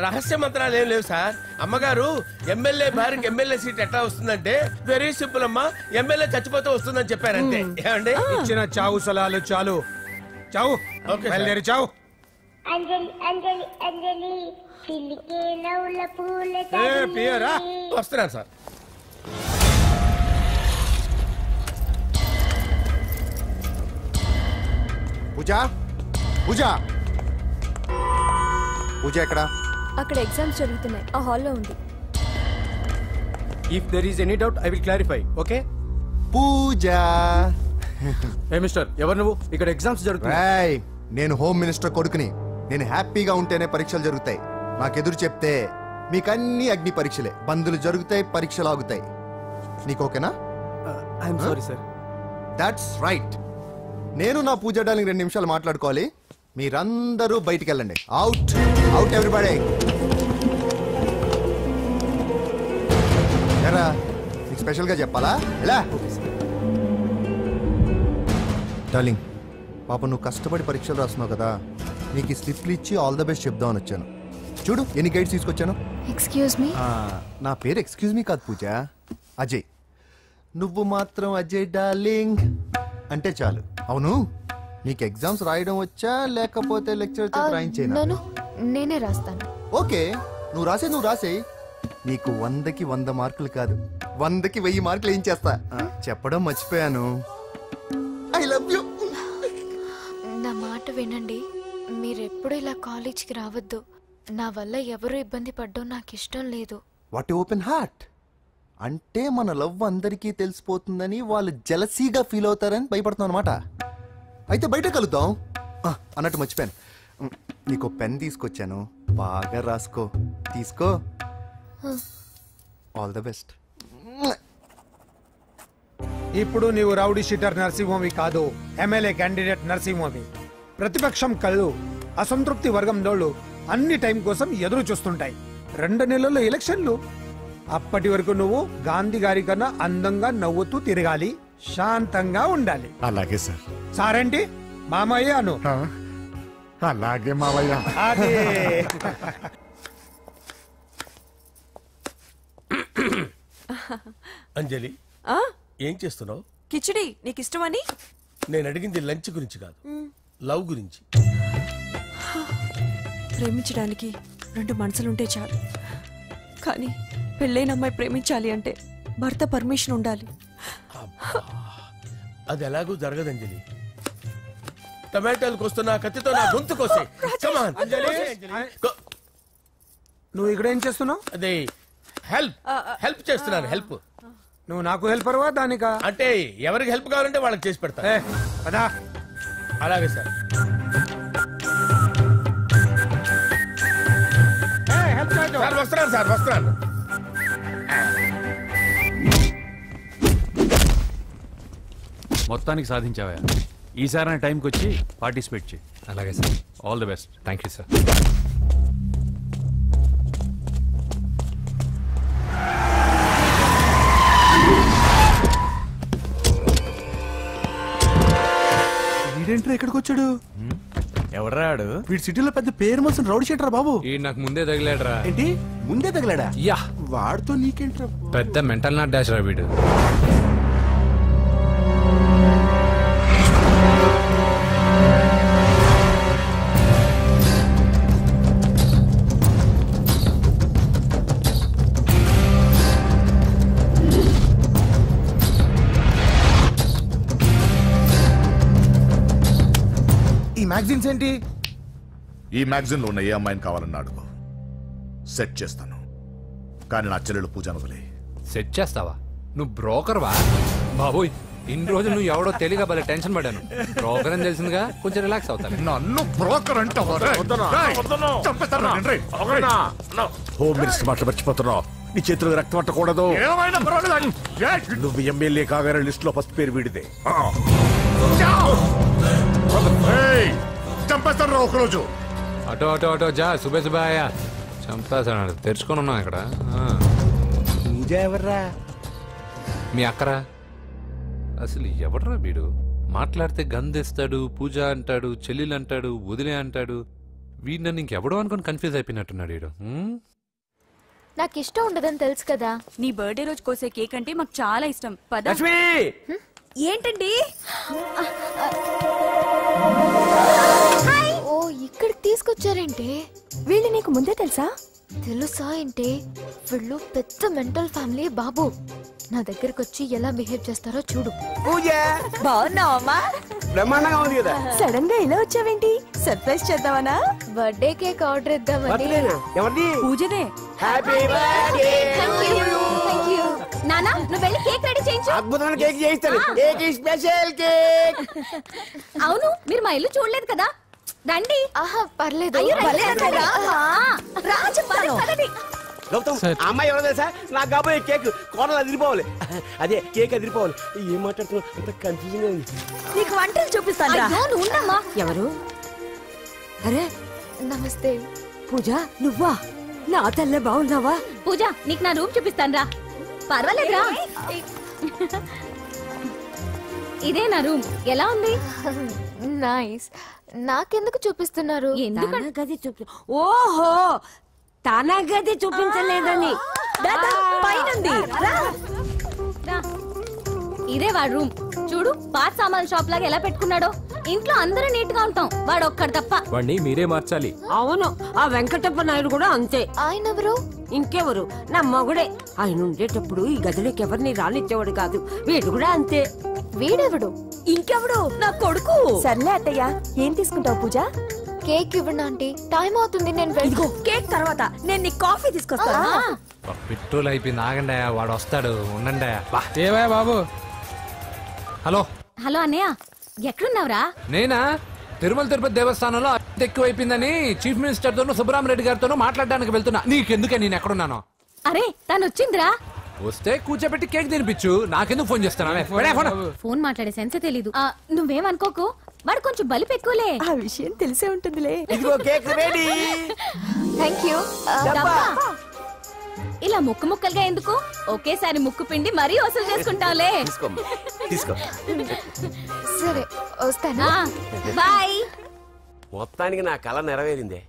రహస్య మంత్రాలు ఏం లేవు సార్. అమ్మగారు ఎమ్మెల్యే భార్యకి ఎమ్మెల్యే సీట్ ఎట్లా వస్తుందంటే వెరీ సింపుల్ అమ్మా, ఎమ్మెల్యే చచ్చిపోతే వస్తుందని చెప్పారంటే. ఏమండి? ఇచ్చిన చావు సలాలు చాలు. చావు. బయలుదేరి చావు. అంజలి అంజలి అంజలి పిల్లికే నవ్వుల పూల తబిల్లి. వస్తున్నాను సార్. పూజ పూజ పూజ ఎక్కడ? అక్కడ ఎగ్జామ్స్ జరుగుతున్నాయి, ఆ హాల్లో ఉంది. If there is any doubt I will clarify. Okay? Pooja. ఏ మిస్టర్, ఎవరు నువ్వు? ఇక్కడ ఎగ్జామ్స్ జరుగుతున్నాయి. నేను హోమ్ మినిస్టర్ కొడుకుని. నేను హ్యాపీగా ఉంటేనే పరీక్షలు జరుగుతాయి. నాకెదురు చెప్తే మీకన్నీ అగ్ని పరీక్షలే. బందులు జరుగుతాయి, పరీక్షలు ఆగుతాయి. నీకు ఓకేనా? I'm sorry sir. That's right. నేను నా పూజ డార్లింగ్ 2 నిమిషాలు మాట్లాడుకోవాలి. మీరందరూ బయటికి వెళ్ళండి. Out out everybody. ఎరా, నీకు స్పెషల్గా చెప్పాలా? ఎలా డార్లింగ్, పాప నువ్వు కష్టపడి పరీక్షలు రాస్తున్నావు కదా, నీకు ఈ స్లిప్లు ఇచ్చి ఆల్ ద బెస్ట్ చెప్దామని వచ్చాను. చూడు ఎన్ని గైడ్స్ తీసుకొచ్చాను. Excuse me. నా పేరు ఎక్స్క్యూజ్ మీ కాదు పూజ, అజయ్. నువ్వు మాత్రం అజయ్ డార్లింగ్ అంటే చాలు. అవును, నీకు ఎగ్జామ్స్ రాయడం వచ్చా లేకపోతే లెక్చర్ రాయించేనా? నేనే రాస్తాను. ఓకే, నువ్వు రాసే. నీకు 100కి 100 మార్కులు కాదు, 100కి 1000 మార్కులు ఏం చేస్తా. చెప్పడం మర్చిపోయాను, ఐ లవ్ యూ. నా మాట వినండి, మీరెప్పుడు ఇలా కాలేజ్కి రావద్దు. నా వల్ల ఎవరు ఇబ్బంది పడ్డం నాకు ఇష్టం లేదు. వాట్ ఓపెన్ హార్ట్ అంటే మన లవ్ అందరికీ తెలిసిపోతుందని వాళ్ళు జలసీగా ఫీల్ అవుతారని భయపడుతున్నాను అనమాట. అయితే బయట కలుద్దాం. అన్నట్టు మర్చిపోయాను, నీకు పెన్ తీసుకొచ్చాను, బాగా రాసుకో. తీసుకో. All the best. ఇప్పుడు నీవు రౌడీ షీటర్ నరసింహవి కాదు, ఎమ్మెల్యే క్యాండిడేట్ నరసింహవి. ప్రతిపక్షం కళ్ళు, అసంతృప్తి వర్గం నోళ్ళు అన్ని టైం కోసం ఎదురు చూస్తుంటాయి. 2 నెలల్లో ఎలక్షన్లు. అప్పటి వరకు నువ్వు గాంధీ గారి కన్నా అందంగా నవ్వుతూ తిరగాలి, శాంతంగా ఉండాలి. అలాగే సార్. సారేంటి మామయ్య అను. అలాగే మావయ్య. అంజలి, ఏం చేస్తున్నావు? కిచిడి నీకు ఇష్టమని. నేను అడిగింది లంచ్ గురించి కాదు, లవ్ గురించి. ప్రేమించడానికి 2 మనసులుంటే చాలు, కానీ పెళ్ళైన అమ్మాయి ప్రేమించాలి అంటే భర్త పర్మిషన్ ఉండాలి. అది ఎలాగూ జరగదు అంజలి. టమాటాలకు వస్తున్న కత్తితో నా గొంతు కోసే. నువ్వు ఇక్కడ ఏం చేస్తున్నావు? అదే హెల్ప్ చేస్తున్నాను. హెల్ప్. నువ్వు నాకు హెల్పర్వా దానికా? అంటే ఎవరికి హెల్ప్ కావాలంటే వాళ్ళకి చేసి పెడతా. అలాగే సార్. వస్తున్నాను సార్, వస్తున్నాను. మొత్తానికి సాధించావా? ఈసారి టైంకి వచ్చి పార్టిసిపేట్ చేయి. అలాగే sir. All the best. Thank you sir. వీడేంట్రా ఇక్కడికి వచ్చాడు? ఎవడ్రాడు? వీడి సిటీలో పెద్ద పేరు మోసిన రౌడీ షీటరా బాబు. ఈ నాకు ముందే తగిలాడరా. ఏంటి ముందే తగిలాడా? యా, వాడితో నీకేంట్రా? పెద్ద మెంటల్ నాట్ డాష్ రా వీడు. ఈ మ్యాగజైన్స్ ఏంటి? ఈ మ్యాగజైన్ లో ఉన్న ఏ అమ్మాయిని కావాలన్నా అడుగు, సెట్ చేస్తాను. కానీ నా చెల్లెలు పూజను వదిలే. సెట్ చేస్తావా? నువ్వు బ్రోకర్ వా? బాబోయ్, ఇన్ని రోజులు నువ్వు ఎవడో తెలియక భలే టెన్షన్ పడ్డాను. బ్రోకర్ అని తెలిసిందిగా కొంచెం రిలాక్స్ అవుతాను. నన్ను బ్రోకర్ అంటావా? హోమ్ మినిస్టర్ మాటలు మర్చిపోతున్నావు. నీ చేతులకు రక్తం పట్టకూడదు. నువ్వు ఎమ్మెల్యే కాగానే లిస్ట్ లో ఫస్ట్ పేరు వీడిదే. చంపేస్తాను రా ఒకరోజు. అటో అటో అటో జా, సుబే సుబే ఆయా. చంపేస్తాడు. తెరుచుకొని ఉన్నాం ఇక్కడ. పూజ ఎవర్రా? మీ అక్కరా? అసలు ఎవడరా వీడు? మాట్లాడితే గంధేస్తాడు, పూజ అంటాడు, చెల్లెలు అంటాడు, వదిలే అంటాడు. వీడు నన్ను ఇంకెవడో అనుకుని కన్ఫ్యూజ్ అయిపోయినట్టున్నాడు వీడు. నాకు ఇష్టం ఉండదని తెలుసు కదా. నీ బర్త్డే రోజు కోసే కేక్ అంటే మాకు చాలా ఇష్టం. పద. ఏంటండి? ఓ, ఇక్కడికి తీసుకొచ్చారేంటే? వీళ్ళు నీకు ముందే తెలుసా? తెలుసా ఏంటి? వీళ్ళు పెద్ద మెంటల్ ఫ్యామిలీ బాబు. నా దగ్గరకు వచ్చి ఎలా బిహేవ్ చేస్తారో చూడు. బాగున్నావమ్మా? బ్రహ్మాండంగా ఉంది కదా. సడన్ గా ఇలా వచ్చావేంటి? సర్ప్రైజ్ చేద్దామనా? బర్త్డే కేక్ ఆర్డర్ ఇద్దామని. ఎవరిది? పూజదే. Happy birthday. థాంక్యూ. నానా, నువ్వు వెళ్ళి కేక్ రెడీ చేయించు. అద్భుతమైన కేక్ చేయిస్తాను. Cake special cake. అవును, మీరు మా ఇల్లు చూడలేదు కదా. రండి. ఆహా, పర్లేదు. గౌతమ్, అమ్మాయి ఎవరో తెలుసా? నాకు కాబోయే కేక్ కోడలు అదిరిపోవాలి. అదే కేక్ అదిరిపోవాలి. ఏం మాట్లాడుతున్నావు? అంత కన్ఫ్యూజన్ గా ఉంది. నీకు వంటలు చూపిస్తాను. ఎవరు? అరే నమస్తే. పూజ, నువ్వా? నా తల్లే బాగున్నావా? పూజ, నీకు నా రూమ్ చూపిస్తాను రా. పర్వాలేదురా. ఇదే నా రూమ్. ఎలా ఉంది? నైస్. నాకెందుకు చూపిస్తున్నారు? గది చూపి. ఓహో, తన గది చూపించలేదని. పైనుంది. ఇదే వాడు రూమ్. చూడు, పాత సామాన్ షాప్ లాగా ఎలా పెట్టుకున్నాడో. ఇంట్లో అందరూ నీట్ గా ఉంటాం, వాడు ఒక్కడు తప్ప. వాడిని మీరే మార్చాలి. అవును, ఆ వెంకటప్ప నాయుడు కూడా అంతే. ఆయన ఎవరు? ఇంకెవరు? నా మగుడే. ఆయన ఉండేటప్పుడు ఈ గదిలోకి ఎవరిని రానిచ్చేవాడు కాదు. వీడు కూడా అంతే. వీడెవడు? ఇంకెవడు? నా కొడుకు. సర్లే అత్తయ్య, ఏం తీసుకుంటావు పూజ? కేక్ ఇవ్వండి ఆంటీ, టైం అవుతుంది. నేను వెళ్ళి కేక్ తర్వాత నేను నీకు కాఫీ తీసుకొస్తాను. పెట్రోల్ అయిపోయింది. ఆగండి, వాడు వస్తాడు. ఉండండి. ఏవా బాబు? హలో హలో అన్నయ్య, ఎక్కడున్నావురా? నేనా? తిరుమల తిరుపతి దేవస్థానంలో ఎక్కువైపోయిందని చీఫ్ మినిస్టర్ తోనూ సుబ్బరామరెడ్డి గారితోనూ మాట్లాడడానికి వెళ్తున్నా. నీకెందుకే నేను ఎక్కడున్నాను? అరే, తను వచ్చిందిరా. వస్తే కూర్చోబెట్టి కేక్ తినిపించు. నాకెందుకు ఫోన్ చేస్తున్నా? ఫోన్ మాట్లాడే సెన్స్ తెలీదు. నువ్వేమనుకోకు, వాడు కొంచెం బలిపు ఎక్కువలే. ఆ విషయం తెలిసే ఉంటుందిలే. ఇదిగో కేక్ రెడీ. థాంక్యూ. ఇలా ముక్కు ముక్కలుగా ఎందుకు? ఒకేసారి ముక్కు పిండి మరీ వసూలు చేసుకుంటావులే. తీసుకో. సరే, వస్తానా? బాయ్. మొత్తానికి నా కళ నెరవేరిందే.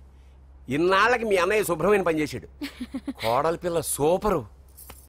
ఇన్నాళ్ళకి మీ అన్నయ్య శుభ్రమైన పనిచేసాడు. కోడలి పిల్ల సూపరు.